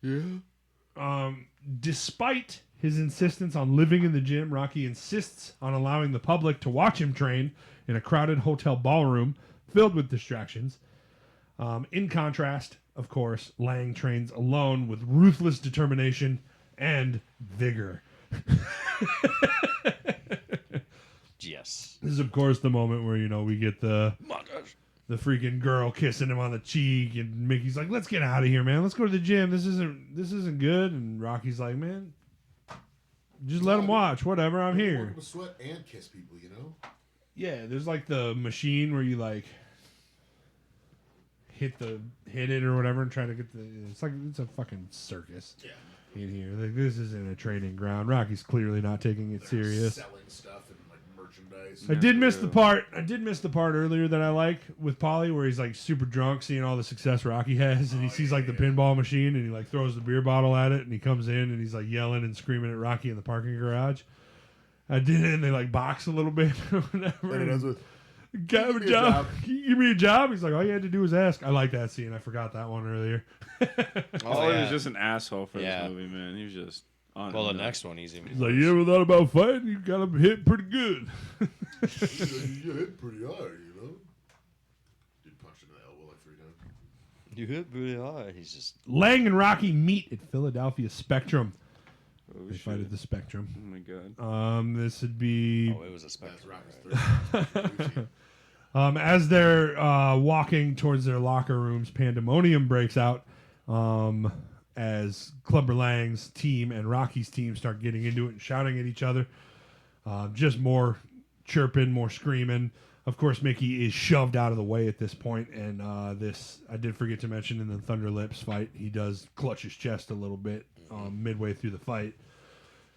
Yeah. Despite his insistence on living in the gym, Rocky insists on allowing the public to watch him train in a crowded hotel ballroom filled with distractions. In contrast, of course, Lang trains alone with ruthless determination and vigor. Yes. This is, of course, the moment where, we get the freaking girl kissing him on the cheek, and Mickey's like, "Let's get out of here, man. Let's go to the gym. This isn't good." And Rocky's like, "Man, just let him watch. Whatever. I'm here." Want to sweat and kiss people, you know. Yeah, there's like the machine where you like hit it or whatever and try to get the. It's a fucking circus. Yeah. In here, like, this isn't a training ground. Rocky's clearly not taking it serious. Selling stuff and like merchandise. I did miss the part. I did miss the part earlier that I like with Paulie, where he's like super drunk, seeing all the success Rocky has, and he sees like the pinball machine, and he like throws the beer bottle at it, and he comes in and he's like yelling and screaming at Rocky in the parking garage. I did it, and they like box a little bit or whatever. And it ends with, Got a job. Can you give me a job? He's like, all you had to do was ask. I like that scene. I forgot that one earlier. He was just an asshole for this movie, man. He was just on. Well, the next one, he's even. He's like, you ever thought about fighting? You got him hit pretty good. you hit pretty hard, you know. Dude punched him in the elbow like 3 times. You hit pretty hard. He's just. Lang and Rocky meet at Philadelphia Spectrum. Oh, They fight at the Spectrum. Oh my god. This would be Oh, it was a spectrum. That's Rocky's third. as they're walking towards their locker rooms, pandemonium breaks out as Clubber Lang's team and Rocky's team start getting into it and shouting at each other. Just more chirping, more screaming. Of course, Mickey is shoved out of the way at this point, and this I did forget to mention in the Thunder Lips fight, he does clutch his chest a little bit midway through the fight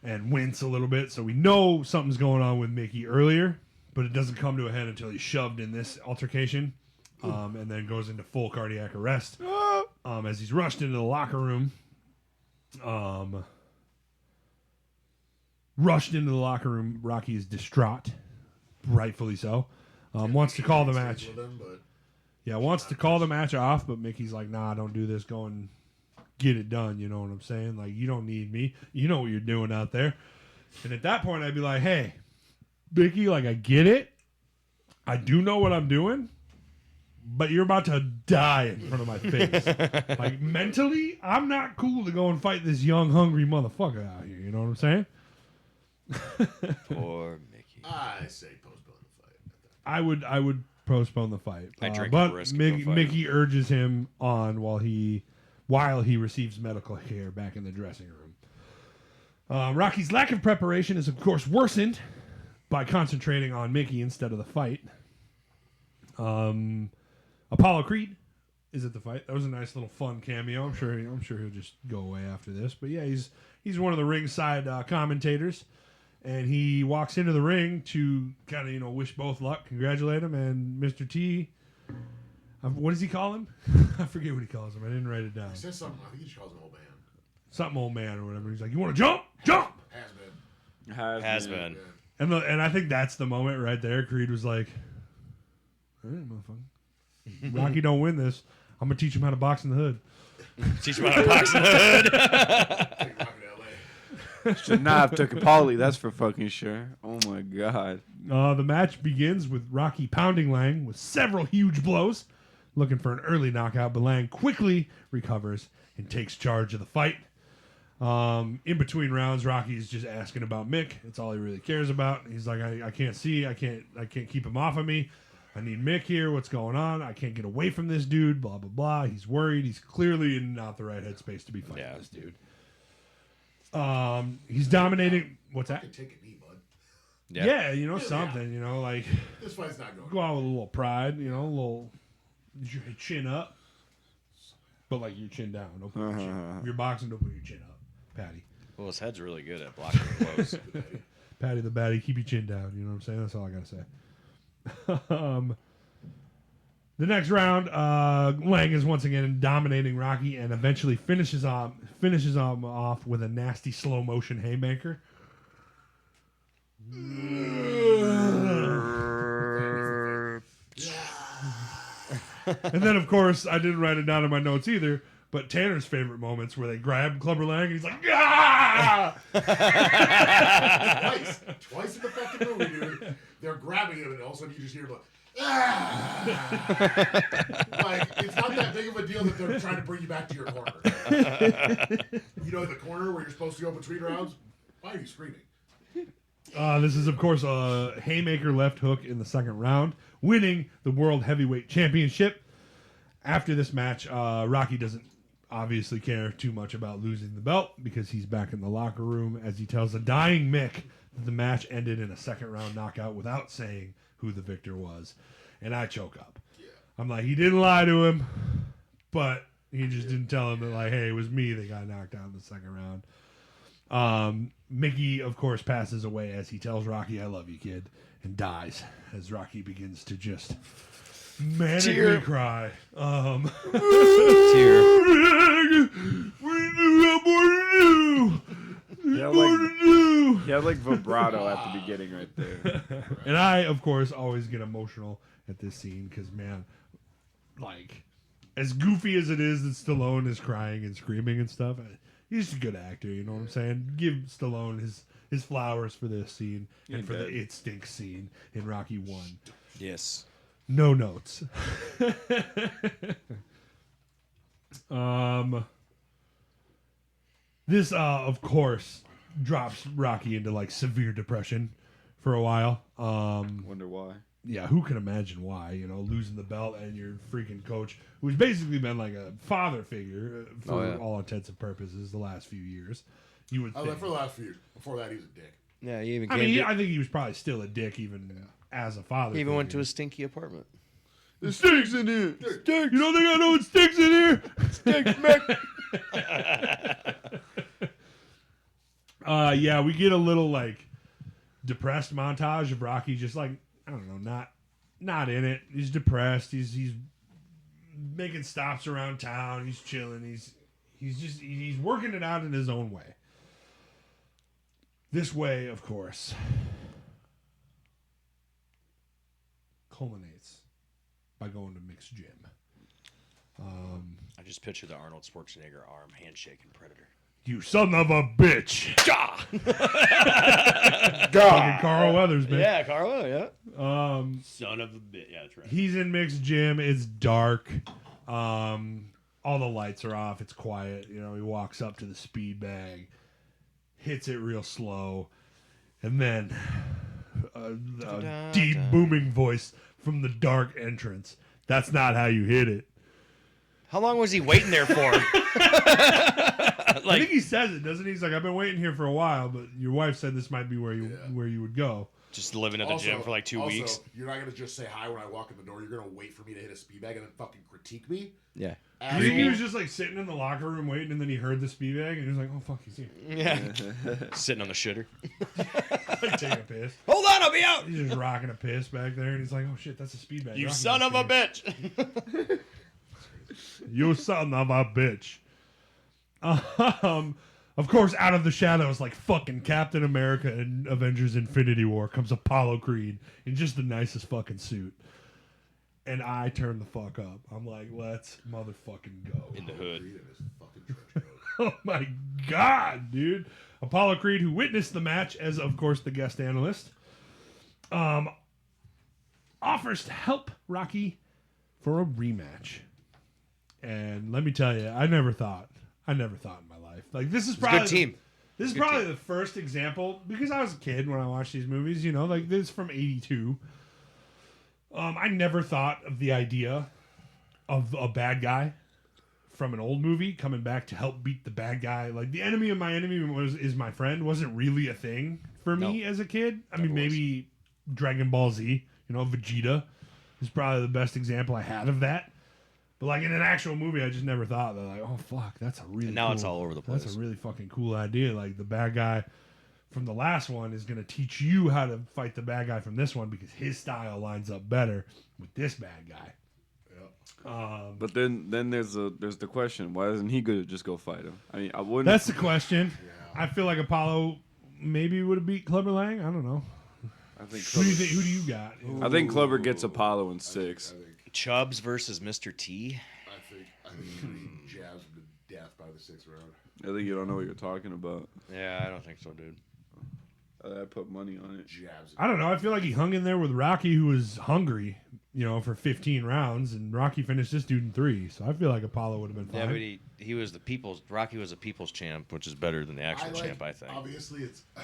and wince a little bit, so we know something's going on with Mickey earlier, but it doesn't come to a head until he's shoved in this altercation, and then goes into full cardiac arrest as he's rushed into the locker room. Rocky is distraught, rightfully so. Wants to call the match. Wants to call the match off, but Mickey's like, nah, don't do this. Go and get it done. You know what I'm saying? Like, you don't need me. You know what you're doing out there. And at that point, I'd be like, hey, Mickey, like, I get it. I do know what I'm doing, but you're about to die in front of my face. Like, mentally, I'm not cool to go and fight this young, hungry motherfucker out here. You know what I'm saying? Poor Mickey. I say postpone the fight. I would postpone the fight. I drink but the risk and go fight Mickey urges him on while he receives medical care back in the dressing room. Rocky's lack of preparation is, of course, worsened by concentrating on Mickey instead of the fight. Apollo Creed is at the fight. That was a nice little fun cameo. I'm sure he'll just go away after this. But yeah, he's one of the ringside commentators, and he walks into the ring to kind of wish both luck, congratulate him, and Mr. T. What does he call him? I forget what he calls him. I didn't write it down. He says something. I think he just calls him old man. Something old man or whatever. He's like, you want to jump? Jump! Has been. Has been. And I think that's the moment right there. Creed was like, all right, motherfucker. Rocky don't win this. I'm going to teach him how to box in the hood. Teach him how to box in the hood. Take Rocky to LA. Should not have took a Paulie, that's for fucking sure. Oh my god. The match begins with Rocky pounding Lang with several huge blows, looking for an early knockout, but Lang quickly recovers and takes charge of the fight. In between rounds, Rocky is just asking about Mick. It's all he really cares about. He's like, I can't see. I can't keep him off of me. I need Mick here. What's going on? I can't get away from this dude. Blah, blah, blah. He's worried. He's clearly in not the right headspace to be fighting this dude. He's dominating. What's that? Take a knee, bud. Yeah, something. Like This fight's not going. go out with a little pride. A little your chin up, but like your chin down. Don't put your chin. If you're boxing, don't put your chin up, Patty. Well, his head's really good at blocking blows. Patty the Batty, keep your chin down. You know what I'm saying? That's all I gotta say. The next round, Lang is once again dominating Rocky and eventually finishes him off with a nasty slow motion haymaker. And then, of course, I didn't write it down in my notes either, but Tanner's favorite moments where they grab Clubber Lang and he's like, ah! Twice in the fucking movie, dude. They're grabbing him, and all of a sudden you just hear him like, ah! Like, it's not that big of a deal that they're trying to bring you back to your corner. You know, the corner where you're supposed to go between rounds? Why are you screaming? This is, of course, a haymaker left hook in the second round, winning the World Heavyweight Championship. After this match, Rocky doesn't obviously care too much about losing the belt because he's back in the locker room as he tells a dying Mick that the match ended in a second round knockout without saying who the victor was. And I choke up. Yeah. I'm like, he didn't lie to him, but he just didn't tell him that, like, hey, it was me that got knocked out in the second round. Mickey, of course, passes away as he tells Rocky, I love you, kid, and dies as Rocky begins to just manically cry. Tear. We knew how more to do. He had like vibrato at the beginning right there. And I, of course, always get emotional at this scene because, man, like, as goofy as it is that Stallone is crying and screaming and stuff, he's just a good actor, you know what I'm saying? Give Stallone his flowers for this scene and for the It Stinks scene in Rocky 1. Yes. No notes. This, of course, drops Rocky into, like, severe depression for a while. Wonder why. Yeah, who can imagine why? You know, losing the belt and your freaking coach, who's basically been like a father figure for all intents and purposes the last few years. You would think. For the last few years. Before that, he was a dick. Yeah, he even I mean, I think he was probably still a dick even as a father. He even went to a stinky apartment. It stinks in here. Stinks. You don't think I know it stinks in here? Stinks, Mick. Yeah, we get a little like depressed montage of Rocky just like, I don't know, not in it. He's depressed. He's making stops around town. He's chilling. He's working it out in his own way. This way, of course, culminates by going to Mick's gym. I just picture the Arnold Schwarzenegger arm handshaking Predator. You son of a bitch! Gah! Fucking Carl Weathers, man. Yeah, Carlo, yeah. Son of a bitch. Yeah, that's right. He's in Mick's gym. It's dark. All the lights are off. It's quiet. You know, he walks up to the speed bag, hits it real slow, and then a deep booming voice from the dark entrance. That's not how you hit it. How long was he waiting there for? I think he says it, doesn't he? He's like, I've been waiting here for a while, but your wife said this might be where you would go. Just living at the gym for like 2 weeks. You're not going to just say hi when I walk in the door. You're going to wait for me to hit a speed bag and then fucking critique me? Yeah. You think he was just like sitting in the locker room waiting, and then he heard the speed bag, and he was like, "Oh fuck, he's here." Yeah. Sitting on the shitter. Like taking a piss. Hold on, I'll be out. He's just rocking a piss back there, and he's like, "Oh shit, that's a speed bag." You Rocking son of a bitch. You son of a bitch. Of course, out of the shadows, like fucking Captain America and Avengers Infinity War, comes Apollo Creed in just the nicest fucking suit. And I turn the fuck up. I'm like, let's motherfucking go. In the hood. Oh my god, dude. Apollo Creed, who witnessed the match as, of course, the guest analyst, offers to help Rocky for a rematch. And let me tell you, I never thought in my life. Like, this is probably... Good team. This is probably the first example, because I was a kid when I watched these movies, you know, like this is from 82. I never thought of the idea of a bad guy from an old movie coming back to help beat the bad guy. Like, the enemy of my enemy is my friend wasn't really a thing for me as a kid. I mean, maybe Dragon Ball Z, you know, Vegeta is probably the best example I had of that. But like in an actual movie, I just never thought that. Like, oh fuck, that's a really And now cool, it's all over the place. That's a really fucking cool idea. Like the bad guy from the last one is going to teach you how to fight the bad guy from this one because his style lines up better with this bad guy. But then there's the question: why doesn't he just go fight him? I mean, I wouldn't. That's the question. I feel like Apollo maybe would have beat Clubber Lang. I don't know. I think. Who do you think? Who do you got? I think Clubber gets Apollo in 6. I think Chubbs versus Mr. T. I think he jabs him to death by the 6th round. I think you don't know what you're talking about. Yeah, I don't think so, dude. I put money on it. Jabs him. I don't know. I feel like he hung in there with Rocky, who was hungry, for 15 rounds, and Rocky finished this dude in 3. So I feel like Apollo would have been fine. Yeah, but he was the people's. Rocky was a people's champ, which is better than the actual champ, I think. Obviously, it's a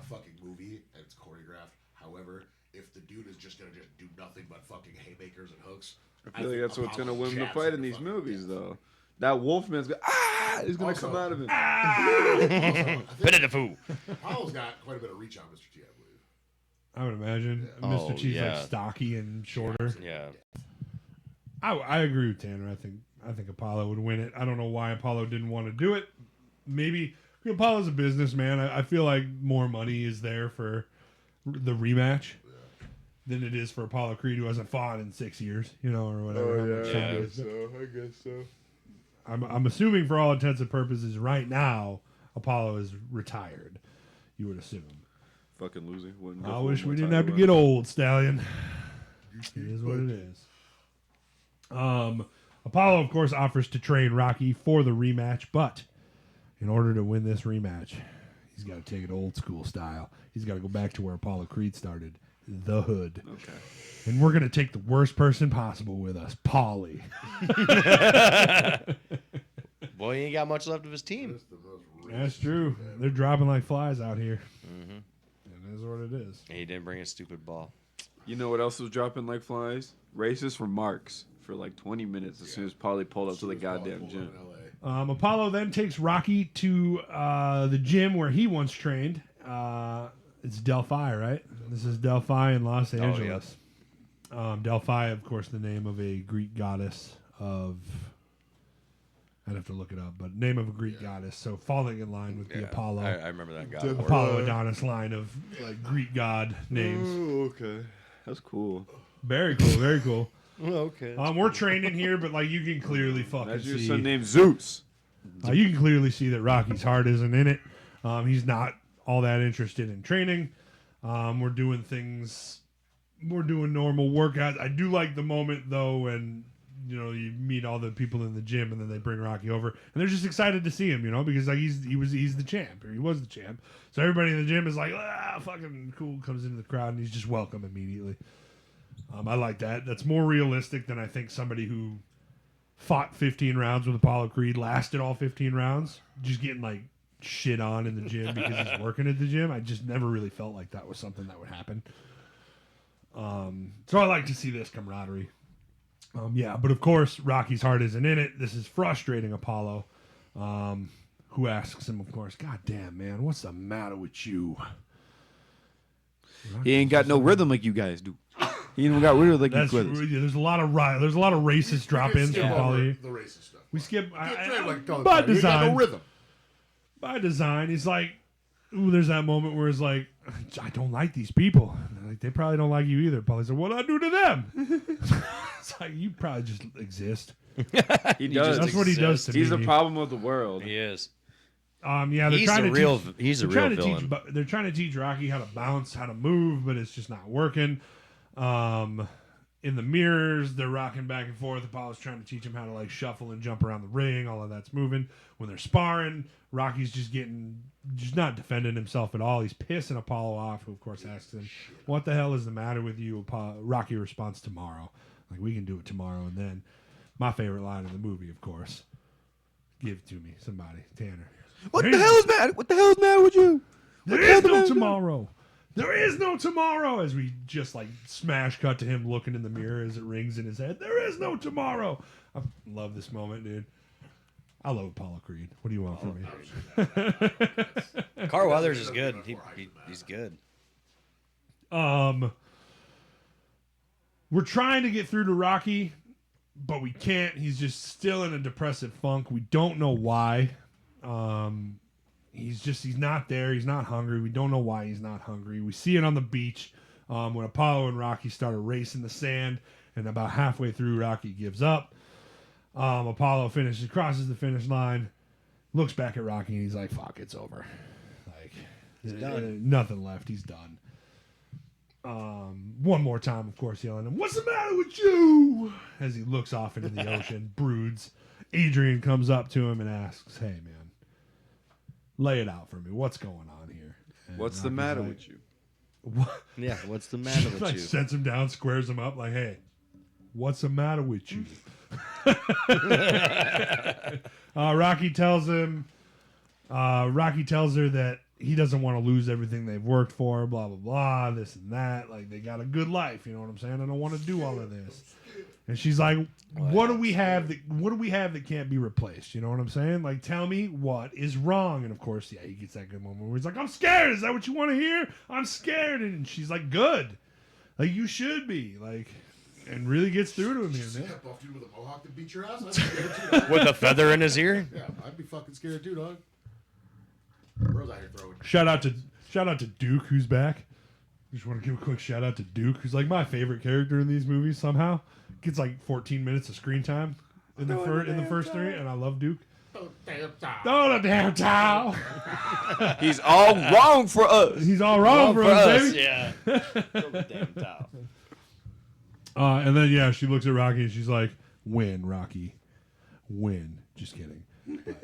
fucking movie and it's choreographed. However, if the dude is just gonna do nothing but fucking haymakers and hooks, I feel like that's what's gonna Apollo win the jabs fight him in to these fucking movies, death. though. That Wolfman's is gonna Also- come out of him. Bit of the foo. Apollo's got quite a bit of reach on Mr. T, I believe. I would imagine Oh, Mr. T's yeah. like stocky and shorter. Yeah. I agree with Tanner. I think Apollo would win it. I don't know why Apollo didn't want to do it. Maybe Apollo's a businessman. I feel like more money is there for the rematch than it is for Apollo Creed, who hasn't fought in 6 years, or whatever. how much time it is. I guess so. I'm assuming for all intents and purposes right now, Apollo is retired. You would assume. Fucking losing. Wouldn't go I for wish one we didn't title have to run. get old, Stallion. It is what it is. Apollo, of course, offers to train Rocky for the rematch, but in order to win this rematch, he's got to take it old school style. He's got to go back to where Apollo Creed started, the hood. Okay. And we're going to take the worst person possible with us, Paulie. Boy, he ain't got much left of his team. That's the most That's true. They're dropping like flies out here. It is what it is. He didn't bring a stupid ball. You know what else was dropping like flies? Racist remarks for like 20 minutes as soon as Paulie pulled up to the goddamn gym. Apollo then takes Rocky to the gym where he once trained. It's Delphi, right? This is Delphi in Los Angeles. Delphi, of course, the name of a Greek goddess of... I'd have to look it up, but name of a Greek goddess. So falling in line with the Apollo. I remember that guy. Apollo Adonis line of like Greek god names. Oh, okay. That's cool. Very cool, very cool. Okay. We're training here, but like you can clearly fucking That's your see. son named Zeus. You can clearly see that Rocky's heart isn't in it. He's not all that interested in training. We're doing things. We're doing normal workouts. I do like the moment though when you meet all the people in the gym and then they bring Rocky over and they're just excited to see him. Because like he's the champ or he was the champ. So everybody in the gym is like, fucking cool. Comes into the crowd and he's just welcome immediately. I like that. That's more realistic than I think somebody who fought 15 rounds with Apollo Creed lasted all 15 rounds, just getting like shit on in the gym because he's working at the gym. I just never really felt like that was something that would happen. So I like to see this camaraderie. But of course, Rocky's heart isn't in it. This is frustrating Apollo, who asks him, of course, God damn, man, what's the matter with you? He ain't got no rhythm like you guys do. He ain't got rhythm like you That's brothers. there's a lot of racist drop-ins from Paulie. The racist stuff. We skip By by design. design. No rhythm. By design, he's like, ooh, there's that moment where it's like, I don't like these people. And they're like, they probably don't like you either. Paulie's like, what'd I do to them? It's like, you probably just exist. He does. That's what he does to He's me. the problem of the world. He is. They're He's trying a to real. teach, He's a they're real trying to villain. teach, they're trying to teach Rocky how to bounce, how to move, but it's just not working. In the mirrors, they're rocking back and forth. Apollo's trying to teach him how to like shuffle and jump around the ring. All of that's moving. When they're sparring, Rocky's just not defending himself at all. He's pissing Apollo off, who of course asks him, "What the hell is the matter with you?" Rocky responds, "Tomorrow. Like we can do it tomorrow." And then my favorite line in the movie, of course, "Give it to me, somebody, Tanner." What the hell is mad? What the hell is mad with you? There is no tomorrow. There is no tomorrow. As we just like smash cut to him looking in the mirror as it rings in his head. There is no tomorrow. I love this moment, dude. I love Apollo Creed. What do you want from me? Carl Weathers is good. He's good. We're trying to get through to Rocky. but we can't. He's just still in a depressive funk. We don't know why. He's not there. He's not hungry. We don't know why he's not hungry. We see it on the beach when Apollo and Rocky start a race in the sand, and about halfway through, Rocky gives up. Apollo crosses the finish line, looks back at Rocky, and he's like, "Fuck, it's over. Like, He's done. Nothing left. He's done." One more time, of course, yelling at him, "What's the matter with you?" As he looks off into the ocean, broods. Adrian comes up to him and asks, "Hey, man, lay it out for me. What's going on here?" And What's the Rocky's matter like, with you? "What?" Yeah, what's the matter with Like, you? sets him down, squares him up, like, "Hey, what's the matter with you?" Rocky tells her that he doesn't want to lose everything they've worked for, blah blah blah, this and that. Like, they got a good life, you know what I'm saying? I don't want to do all of this. And she's like, what do we have that can't be replaced? You know what I'm saying? Like, tell me what is wrong. And of course, yeah, he gets that good moment where he's like, "I'm scared. Is that what you want to hear? I'm scared." And she's like, "Good. Like, you should be." Like, and really gets through to him here, See man. that buff dude with a mohawk that beat your ass? I'd be scared too, dog. With a feather in his ear? Yeah, I'd be fucking scared too, dog. Bro's out here throwing. Shout out to Duke, who's back. Just want to give a quick shout out to Duke, who's like my favorite character in these movies. Somehow gets like 14 minutes of screen time in the first three, and I love Duke. Oh, damn time. Oh, the damn towel! He's all wrong for us. He's all wrong for us, baby. Yeah. Damn towel. And then yeah, she looks at Rocky and she's like, "Win, Rocky, win." Just kidding. But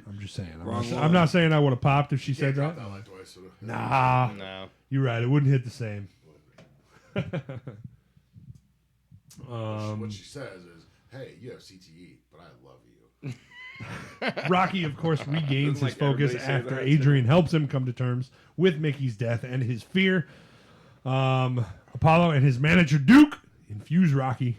I'm just saying. I'm not saying I would have popped if she said that. That line twice, so Nah, No. you're right. It wouldn't hit the same. what she says is, "Hey, you have CTE, but I love you." Rocky, of course, regains Doesn't his like focus everybody say after that, Adrian helps him come to terms with Mickey's death and his fear. Apollo and his manager Duke infuse Rocky's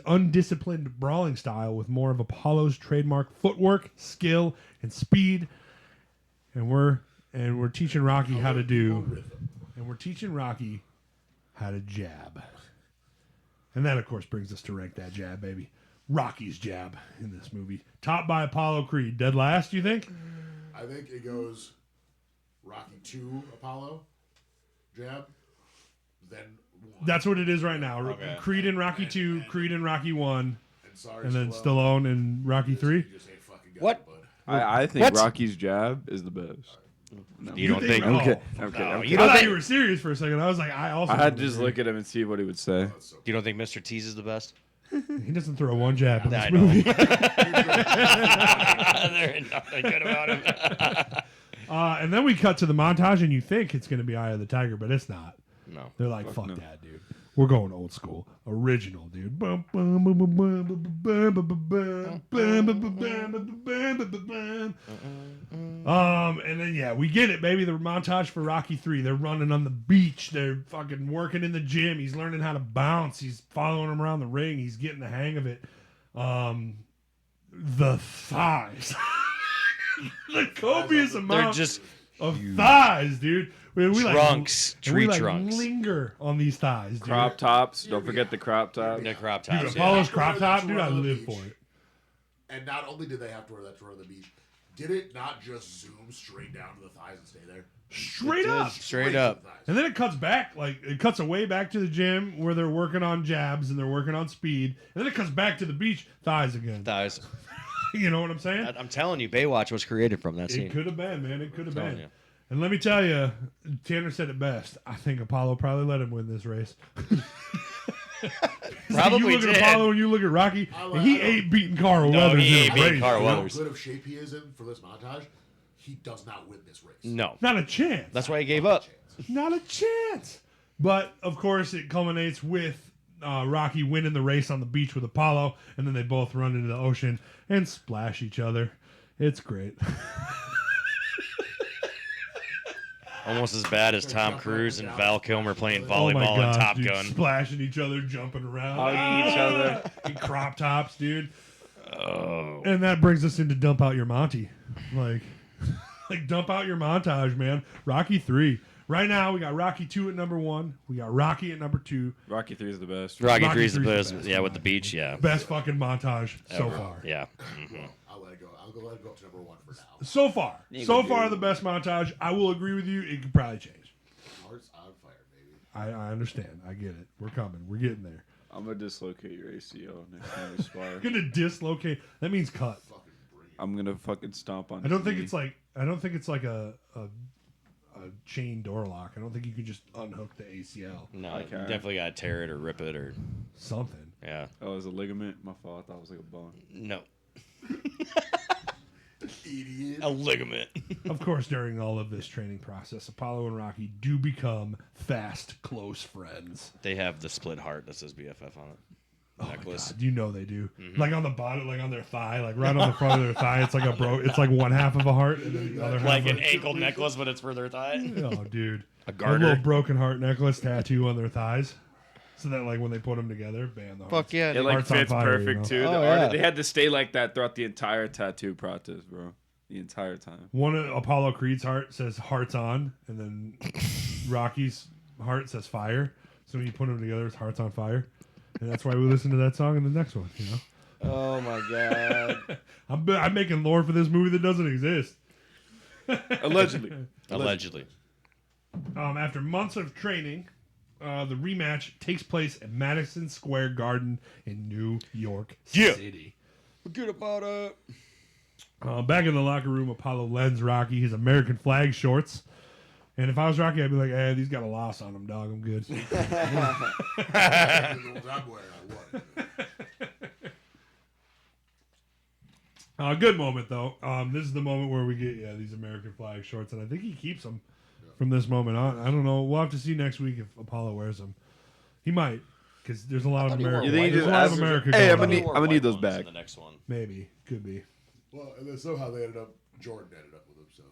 undisciplined brawling style with more of Apollo's trademark footwork, skill, and speed. And we're teaching Rocky how to do. And we're teaching Rocky how to jab. And that, of course, brings us to Rank That Jab, baby. Rocky's jab in this movie. Topped by Apollo Creed. Dead last, you think? I think it goes Rocky 2 Apollo jab, then 1. That's what it is right now. Okay. Creed in Rocky 2, Creed in Rocky 1, And sorry, and then Stallone in Rocky 3. You just ain't fucking got What? it, bud. I think What? Rocky's jab is the best. You don't think? Oh, I'm kidding. No, I'm kidding. you I don't thought think- you were serious for a second. I was like, I also. I had to don't just agree. look at him and see what he would say. That's so You don't think Mr. Tease is the best? He doesn't throw one jab in this I know. movie. There ain't nothing good about him. And then we cut to the montage, and you think it's going to be Eye of the Tiger, but it's not. No. They're like, fuck no. that, dude. We're going old school, original, dude. Bum, bum, bum, bum, bum, bum, bum, bum, bum, bum, bum, bum, bum, bum, bum, bum, bum. And then yeah, we get it, baby. The montage for Rocky 3. They're running on the beach. They're fucking working in the gym. He's learning how to bounce. He's following him around the ring. He's getting the hang of it. The thighs, the copious They're amount just of thighs, dude. We Trunks, tree we trunks. linger on these thighs, dude. Crop tops. Don't forget the crop top. the crop Dude, tops. Apollo's Yeah. crop top, dude. I On the live beach. for it. And not only did they have to wear that to run on the beach, did it not just zoom straight down to the thighs and stay there? Straight It up. is. Straight to up. the thighs. And then it cuts back, like it cuts away back to the gym where they're working on jabs and they're working on speed. And then it cuts back to the beach, thighs again. Thighs. You know what I'm saying? I'm telling you, Baywatch was created from that It scene. could have been, man. It could have telling been. you. And let me tell you, Tanner said it best. I think Apollo probably let him win this race. Probably you look did. at Apollo and you look at Rocky, I and he know. ain't beating Carl No, Weathers he in ain't a beating race. Carl you know? How Weathers. good of shape he is in for this montage, he does not win this race. No. Not a chance. That's why he gave up. Not a chance. But of course, it culminates with Rocky winning the race on the beach with Apollo, and then they both run into the ocean and splash each other. It's great. Almost as bad as Tom Cruise and Val Kilmer playing Oh my volleyball in gosh, Top dude, Gun. splashing each other, jumping around, Hugging each other. in crop tops, dude. Oh. And that brings us into dump out your Monty, like dump out your montage, man. Rocky 3. Right now, we got Rocky 2 at number 1. We got Rocky at number 2. Rocky 3 is the best. Rocky Rocky 3's the 3's the best. best, Yeah, in with my the beach. Yeah. Best fucking montage so far. Yeah. I'll let it go. I'll let it go up to number 1 for now. So far. You So go, far, dude. the best montage. I will agree with you. It could probably change. Hearts on fire, baby. I understand. I get it. We're coming. We're getting there. I'm gonna dislocate your ACL next time we spar. I'm gonna dislocate. That means cut. Fucking bring it. I'm gonna fucking stomp on. I don't his think knee. it's like a chain door lock. I don't think you can just unhook the ACL. No, Okay. you definitely got to tear it or rip it or Something. yeah. Oh, it was a ligament. My fault. I thought it was like a bone. No, Idiot. a ligament. Of course, during all of this training process, Apollo and Rocky do become fast, close friends. They have the split heart that says BFF on it. Oh my Necklace. God, you know they do. Like on the bottom, like on their thigh, like right on the front of their thigh. It's like it's like one half of a heart, and then the other Like half. an ankle necklace, but it's for their thigh. Oh, dude, A a garter. little broken heart necklace tattoo on their thighs, so that like when they put them together, bam, the Fuck heart's- yeah. It dude. like Hearts on fits fire, perfect you too. know? The Oh, art- yeah. They had to stay like that throughout the entire tattoo process, bro. The entire time. One of Apollo Creed's heart says "Hearts on," and then Rocky's heart says "Fire." So when you put them together, it's "Hearts on Fire," and that's why we listen to that song in the next one. You know. Oh my god. I'm making lore for this movie that doesn't exist. Allegedly. Allegedly. After months of training, the rematch takes place at Madison Square Garden in New York City. Forget about it. Back in the locker room, Apollo lends Rocky his American flag shorts. And if I was Rocky, I'd be like, "Hey, these got a loss on them, dog. I'm good." The ones I'm wearing, I won. Good moment though. This is the moment where we get these American flag shorts, and I think he keeps them from this moment on. I don't know. We'll have to see next week if Apollo wears them. He might, because there's a lot of thought he wore America. You think he There's just a lot of asked- America. Hey, going I'm gonna on. need- I'm gonna need those back. The next one. Maybe could be. Well, and then somehow they ended up. Jordan ended up with him. So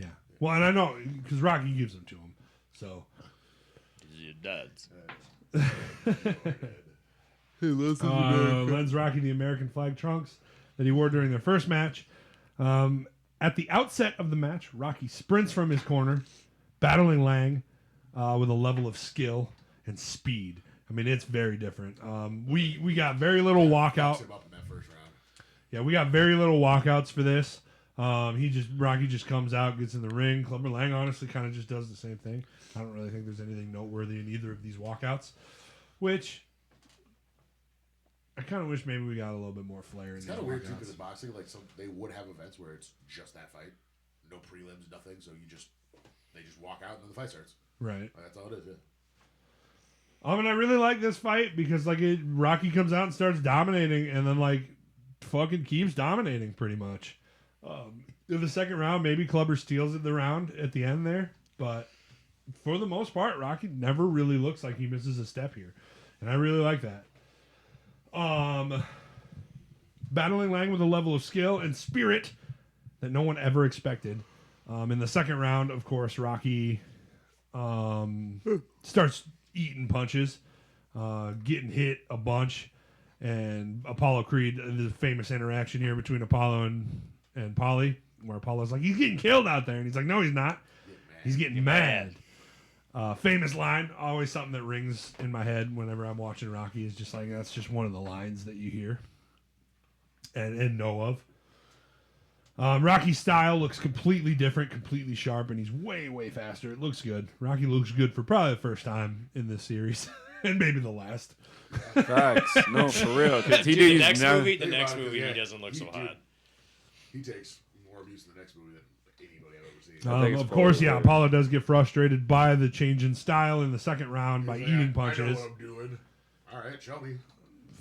Yeah. Well, and I know because Rocky gives them to him. So Your dad's. lends Rocky the American flag trunks that he wore during their first match. At the outset of the match, Rocky sprints from his corner, battling Lang with a level of skill and speed. I mean, it's very different. We got very little walkout. him up in that first round. Yeah, we got very little walkouts for this. Rocky just comes out, gets in the ring. Clubber Lang honestly kind of just does the same thing. I don't really think there's anything noteworthy in either of these walkouts, which I kind of wish maybe we got a little bit more flair in It's these kind of weird too walkouts. because in boxing, like they would have events where it's just that fight, no prelims, nothing. So they just walk out and then the fight starts. Right. Like, that's all it is. Yeah. And I really like this fight because Rocky comes out and starts dominating, and then fucking keeps dominating pretty much. In the second round, maybe Clubber steals the round at the end there, but for the most part, Rocky never really looks like he misses a step here, and I really like that. Battling Lang with a level of skill and spirit that no one ever expected. In the second round, of course, Rocky starts eating punches, getting hit a bunch, and Apollo Creed, the famous interaction here between Apollo and Paulie, where Apollo's like, he's getting killed out there, and he's like, no, he's not. He's getting mad. Famous line, always something that rings in my head whenever I'm watching Rocky, is just like, that's just one of the lines that you hear and know of. Rocky's style looks completely different, completely sharp, and he's way, way faster. It looks good. Rocky looks good for probably the first time in this series, and maybe the last. Facts. No, for real. Because he Dude, did the next now, movie, Think about it, he yeah. doesn't look so Dude, hot. He takes more abuse in the next movie than anybody I've ever seen. think it's Of course, probably yeah, worse. Apollo does get frustrated by the change in style in the second round by He's eating like, I know punches. what I'm doing. All right, show me.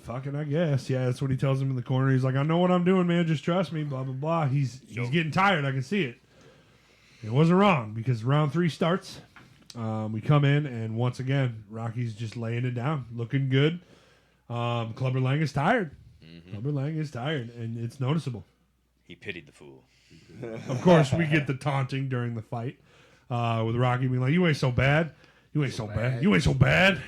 Fucking, I guess. Yeah, that's what he tells him in the corner. He's like, I know what I'm doing, man. Just trust me, blah, blah, blah. He's getting tired. I can see it. It wasn't wrong because round 3 starts. We come in, and once again, Rocky's just laying it down, looking good. Clubber Lang is tired. Clubber Lang is tired, and it's noticeable. He pitied the fool. Of course, we get the taunting during the fight with Rocky being like, you ain't so bad. You ain't so bad. You ain't so bad.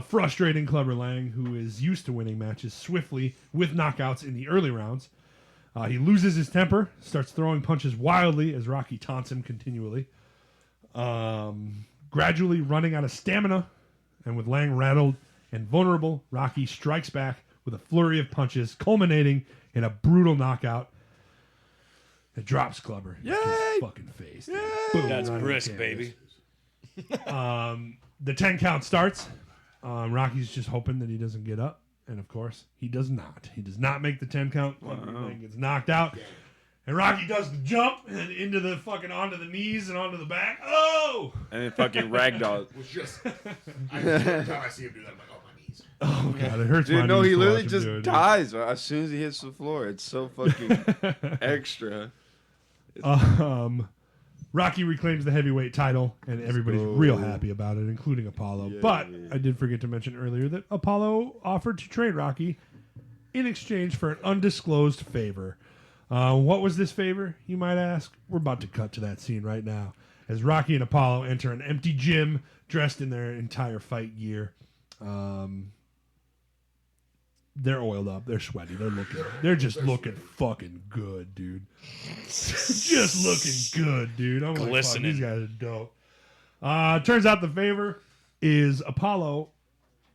Frustrating Clubber Lang, who is used to winning matches swiftly with knockouts in the early rounds. He loses his temper, starts throwing punches wildly as Rocky taunts him continually. Gradually running out of stamina, and with Lang rattled and vulnerable, Rocky strikes back with a flurry of punches, culminating in a brutal knockout. It drops Clubber in his fucking face. Dude. Boom, That's right on the brisk, canvas. baby. The 10 count starts. Rocky's just hoping that he doesn't get up. And of course, he does not. He does not make the 10 count. Lang gets knocked out. And Rocky does the jump and into the fucking onto the knees and onto the back. Oh! And then fucking ragdoll. It was just. Every time I see him do that, I'm like, oh, my knees. Oh, God. It hurts my Dude, no, knees he to literally watch him just do it, dude. dies as soon as he hits the floor. It's so fucking extra. Rocky reclaims the heavyweight title, and everybody's real happy about it, including Apollo. But I did forget to mention earlier that Apollo offered to trade Rocky in exchange for an undisclosed favor. What was this favor, you might ask? We're about to cut to that scene right now as Rocky and Apollo enter an empty gym dressed in their entire fight gear. They're oiled up. They're sweaty. They're just looking fucking good, dude. Just looking good, dude. I'm like, fuck, Glistening. these guys are dope. Turns out the favor is Apollo.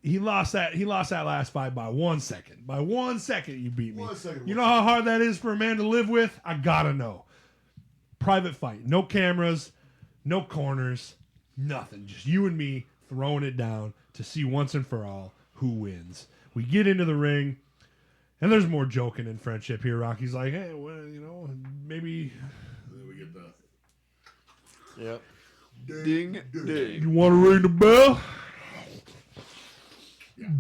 He lost that last fight by 1 second. By 1 second, you beat me. 1 second. You know how hard that is for a man to live with? I gotta know. Private fight. No cameras, no corners, nothing. Just you and me throwing it down to see once and for all who wins. We get into the ring, and there's more joking and friendship here. Rocky's like, hey, well, you know, maybe And then we get the. Yep. Ding, ding. you want to ring the bell?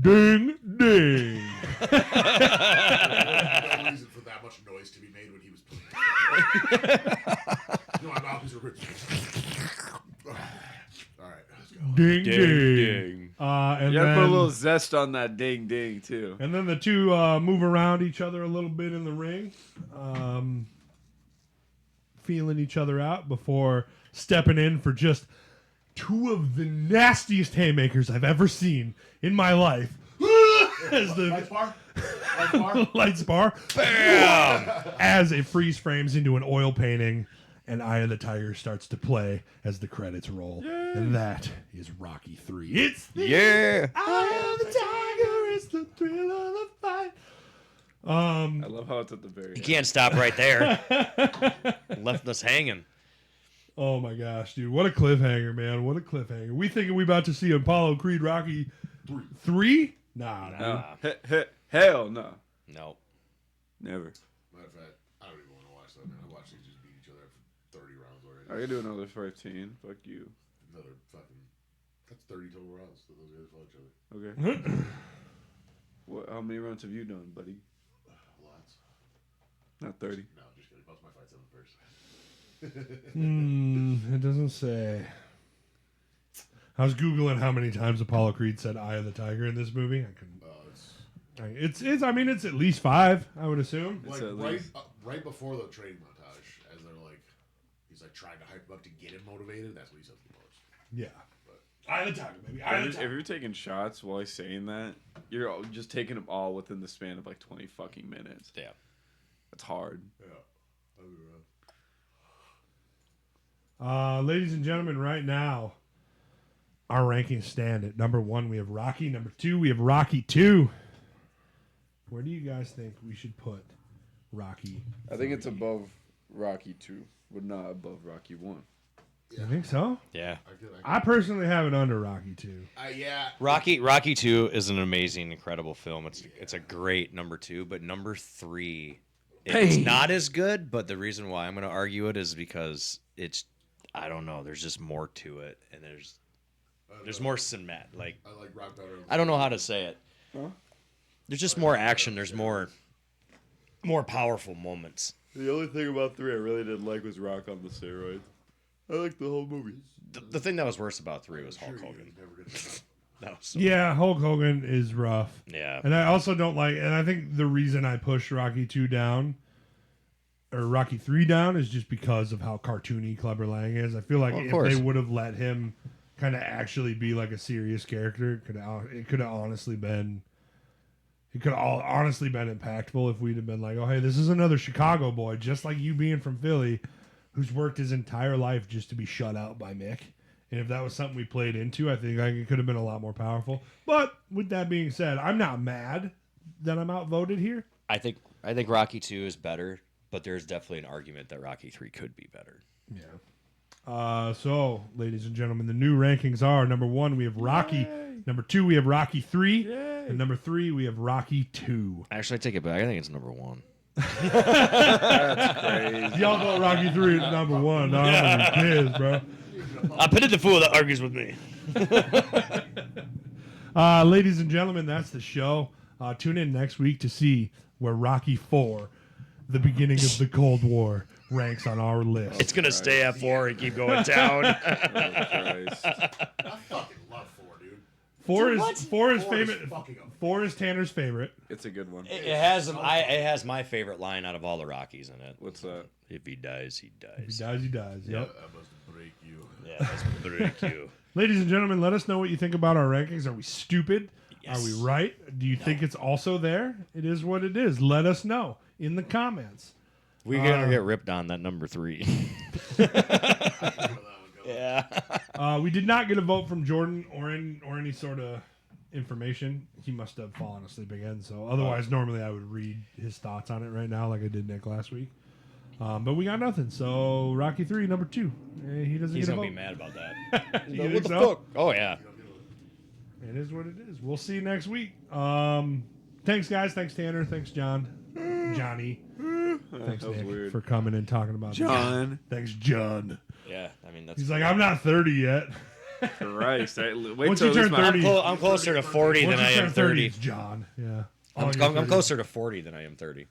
Ding, ding. No reason for that much noise to be made when he was playing. No, my mouth is ripped. All right, let's go. Ding, ding. Ding. And You gotta put a then- little zest on that ding, ding, too. And then the two move around each other a little bit in the ring, feeling each other out before stepping in for just two of the nastiest haymakers I've ever seen in my life. As Lights the bar? Lights bar? lights bar, bam! As it freeze frames into an oil painting, and Eye of the Tiger starts to play as the credits roll. And that is Rocky 3. It's the Yeah. Eye of the Tiger, it's the thrill of the fight. I love how it's at the very You end. can't stop right there. Left us hanging. Oh my gosh, dude. What a cliffhanger, man. What a cliffhanger. We thinking we about to see Apollo Creed Rocky 3? Nah. No. Hell no. No. Never. Matter of fact, I don't even want to watch that, man. I watched these just beat each other for 30 rounds already. I could do another 15. Fuck you. Another fucking. That's 30 total rounds that those guys fought each other. Okay. How many rounds have you done, buddy? Lots. Not 30. No, I'm just kidding. Most of my fights haven't first. It doesn't say. I was Googling how many times Apollo Creed said Eye of the Tiger in this movie. I couldn't. It's I mean, it's at least 5, I would assume. It's Like at right, least- right before the training montage, as they're like, he's like trying to hype him up to get him motivated. That's what he says the most. Yeah. Eye of the Tiger, baby. Eye of the If Tiger. you're taking shots while he's saying that, you're just taking them all within the span of like 20 fucking minutes. Yeah. That's hard. Yeah. I'll be around. Ladies and gentlemen, right now, our rankings stand at number 1, we have Rocky. Number 2, we have Rocky 2. Where do you guys think we should put Rocky? I think it's above Rocky 2, but not above Rocky 1. You think so? Yeah. I personally have it under Rocky 2. Yeah. Rocky 2 is an amazing, incredible film. It's a great number 2, but number 3, it's not as good. But the reason why I'm going to argue it is because I don't know. There's just more to it, and there's more cinematic. Like I like Rock better. I don't know how to say it. Huh? There's just more action. There's more powerful moments. The only thing about 3 I really didn't like was Rock on the steroids. I liked the whole movie. The thing that was worse about 3 was Hulk Sure, you Hogan. never get to That was so, Yeah, Hulk Hogan is rough. yeah. And I also don't like, and I think the reason I push Rocky 2 down, or Rocky 3 down, is just because of how cartoony Clubber Lang is. I feel like Well, of if course. they would have let him kind of actually be like a serious character, it could have honestly been It could all honestly been impactful if we'd have been like, oh, hey, this is another Chicago boy, just like you being from Philly, who's worked his entire life just to be shut out by Mick. And if that was something we played into, I think it could have been a lot more powerful. But with that being said, I'm not mad that I'm outvoted here. I think Rocky 2 is better, but there's definitely an argument that Rocky 3 could be better. Yeah. So, ladies and gentlemen, the new rankings are: number 1, we have Rocky. Yay. Number 2, we have Rocky 3. Yay. And number 3, we have Rocky 2. Actually, I take it back. I think it's number 1. That's crazy. Y'all vote Rocky 3 at number 1. No, I'm gonna be pissed, bro. I pity the fool that argues with me. Ladies and gentlemen, that's the show. Tune in next week to see where Rocky 4, the beginning of the Cold War, ranks on our list. It's going to stay at 4 and keep going down. Oh, Christ. I fucking love 4, dude. 4 is Four is favorite. fucking 4 is Tanner's favorite. It's a good one. It has my favorite line out of all the Rockies in it. What's that? If he dies, he dies. If he dies, he dies. Yep. I must break you. Yeah, that's break you. Ladies and gentlemen, let us know what you think about our rankings. Are we stupid? Yes. Are we right? Do you think it's also there? It is what it is. Let us know in the comments. We're gonna get ripped on that number 3. Yeah. We did not get a vote from Jordan or any sort of information. He must have fallen asleep again. So otherwise, normally I would read his thoughts on it right now, like I did Nick last week. But we got nothing. So Rocky 3, number 2. He doesn't. He's get a gonna vote. be mad about that. You What think the so? fuck? Oh yeah. It is what it is. We'll see you next week. Thanks, guys. Thanks, Tanner. Thanks, John. Johnny. Thanks, That was Nick, weird. for coming and talking about John. Thanks, John. Yeah. I mean that's. He's like, I'm not 30 yet. Christ. Wait Once till you at turn least my- 30, I'm closer to 40 once than I you am turn 30, 30. it's John. Yeah. I'm closer to 40 than I am 30.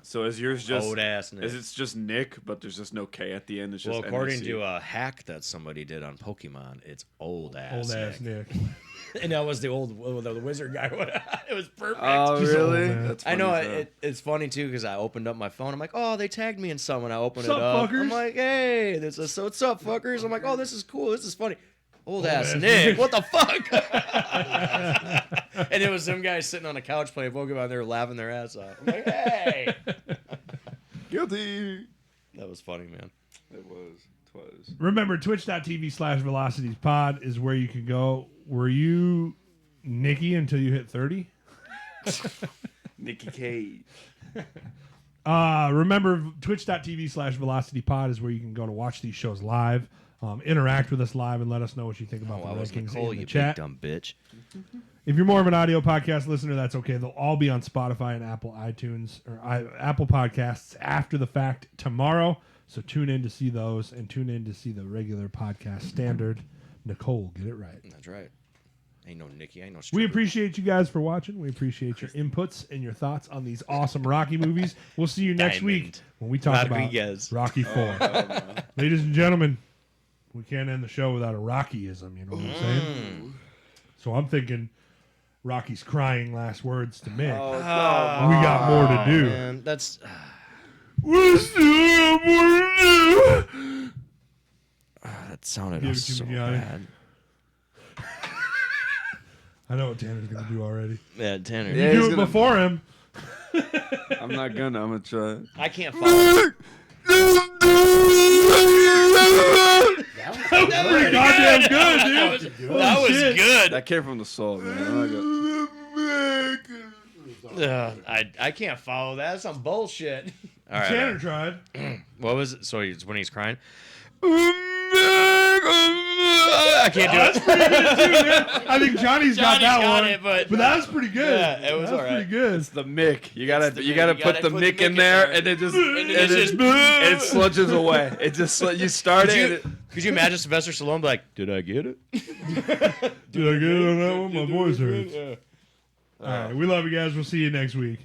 So is yours just Old ass Nick. Is it just Nick, but there's just no K at the end? It's just Well, according NBC? to a hack that somebody did on Pokemon, it's old ass. Old ass Nick. And that was the wizard guy. It was perfect. Oh, He's really? old, man. That's I know funny as hell. it's funny too because I opened up my phone. I'm like, oh, they tagged me in something. I opened Sup, it up. fuckers? I'm like, hey, this is so what's up, fuckers? I'm like, oh, this is cool. This is funny. Old ass ass Nick, Nick. what the fuck? And it was some guys sitting on a couch playing Pokemon. They were laughing their ass off. I'm like, hey, Guilty. that was funny, man. It was. Remember, twitch.tv/velocitiespod is where you can go. Were you Nikki until you hit 30? Nicky Cage. Remember, twitch.tv/velocitypod is where you can go to watch these shows live, interact with us live, and let us know what you think about Oh, I the was rankings Nicole, in the you chat. big dumb bitch. If you're more of an audio podcast listener, that's okay. They'll all be on Spotify and Apple iTunes or Apple Podcasts after the fact tomorrow. So tune in to see those and tune in to see the regular podcast standard. Nicole, get it right. That's right. Ain't no Nicky. Ain't no. We stripper. appreciate you guys for watching. We appreciate your inputs and your thoughts on these awesome Rocky movies. We'll see you next week Diamond when we talk Rodriguez. about Rocky 4. Ladies and gentlemen, we can't end the show without a Rockyism, you know what I'm saying? So I'm thinking Rocky's crying last words to Mick. Oh, We got more to do. Man, that's. We still have more to do. That sounded Give it to so me, Johnny. bad. I know what Tanner's going to do already. Yeah, Tanner. Yeah, You he's do it gonna- before him. I'm not gonna. I'm gonna try. I can't follow. Pretty goddamn good, dude. That was shit. good. That came from the soul, man. I'm not gonna- I can't follow that. That's some bullshit. All right. Tanner tried. What was it? So it's when he's crying. I can't do it. I think Johnny's got that got one. it, but- that was pretty good. Yeah, it was that was alright. pretty good. It's the Mick. You gotta the you Mick. gotta You put gotta the Mick in there, and it just it's just- and it sludges away. It just you start it. and it Could you imagine Sylvester Stallone be like, "Did I get it?" Did I get it on that one? My voice hurts. All right, we love you guys. We'll see you next week.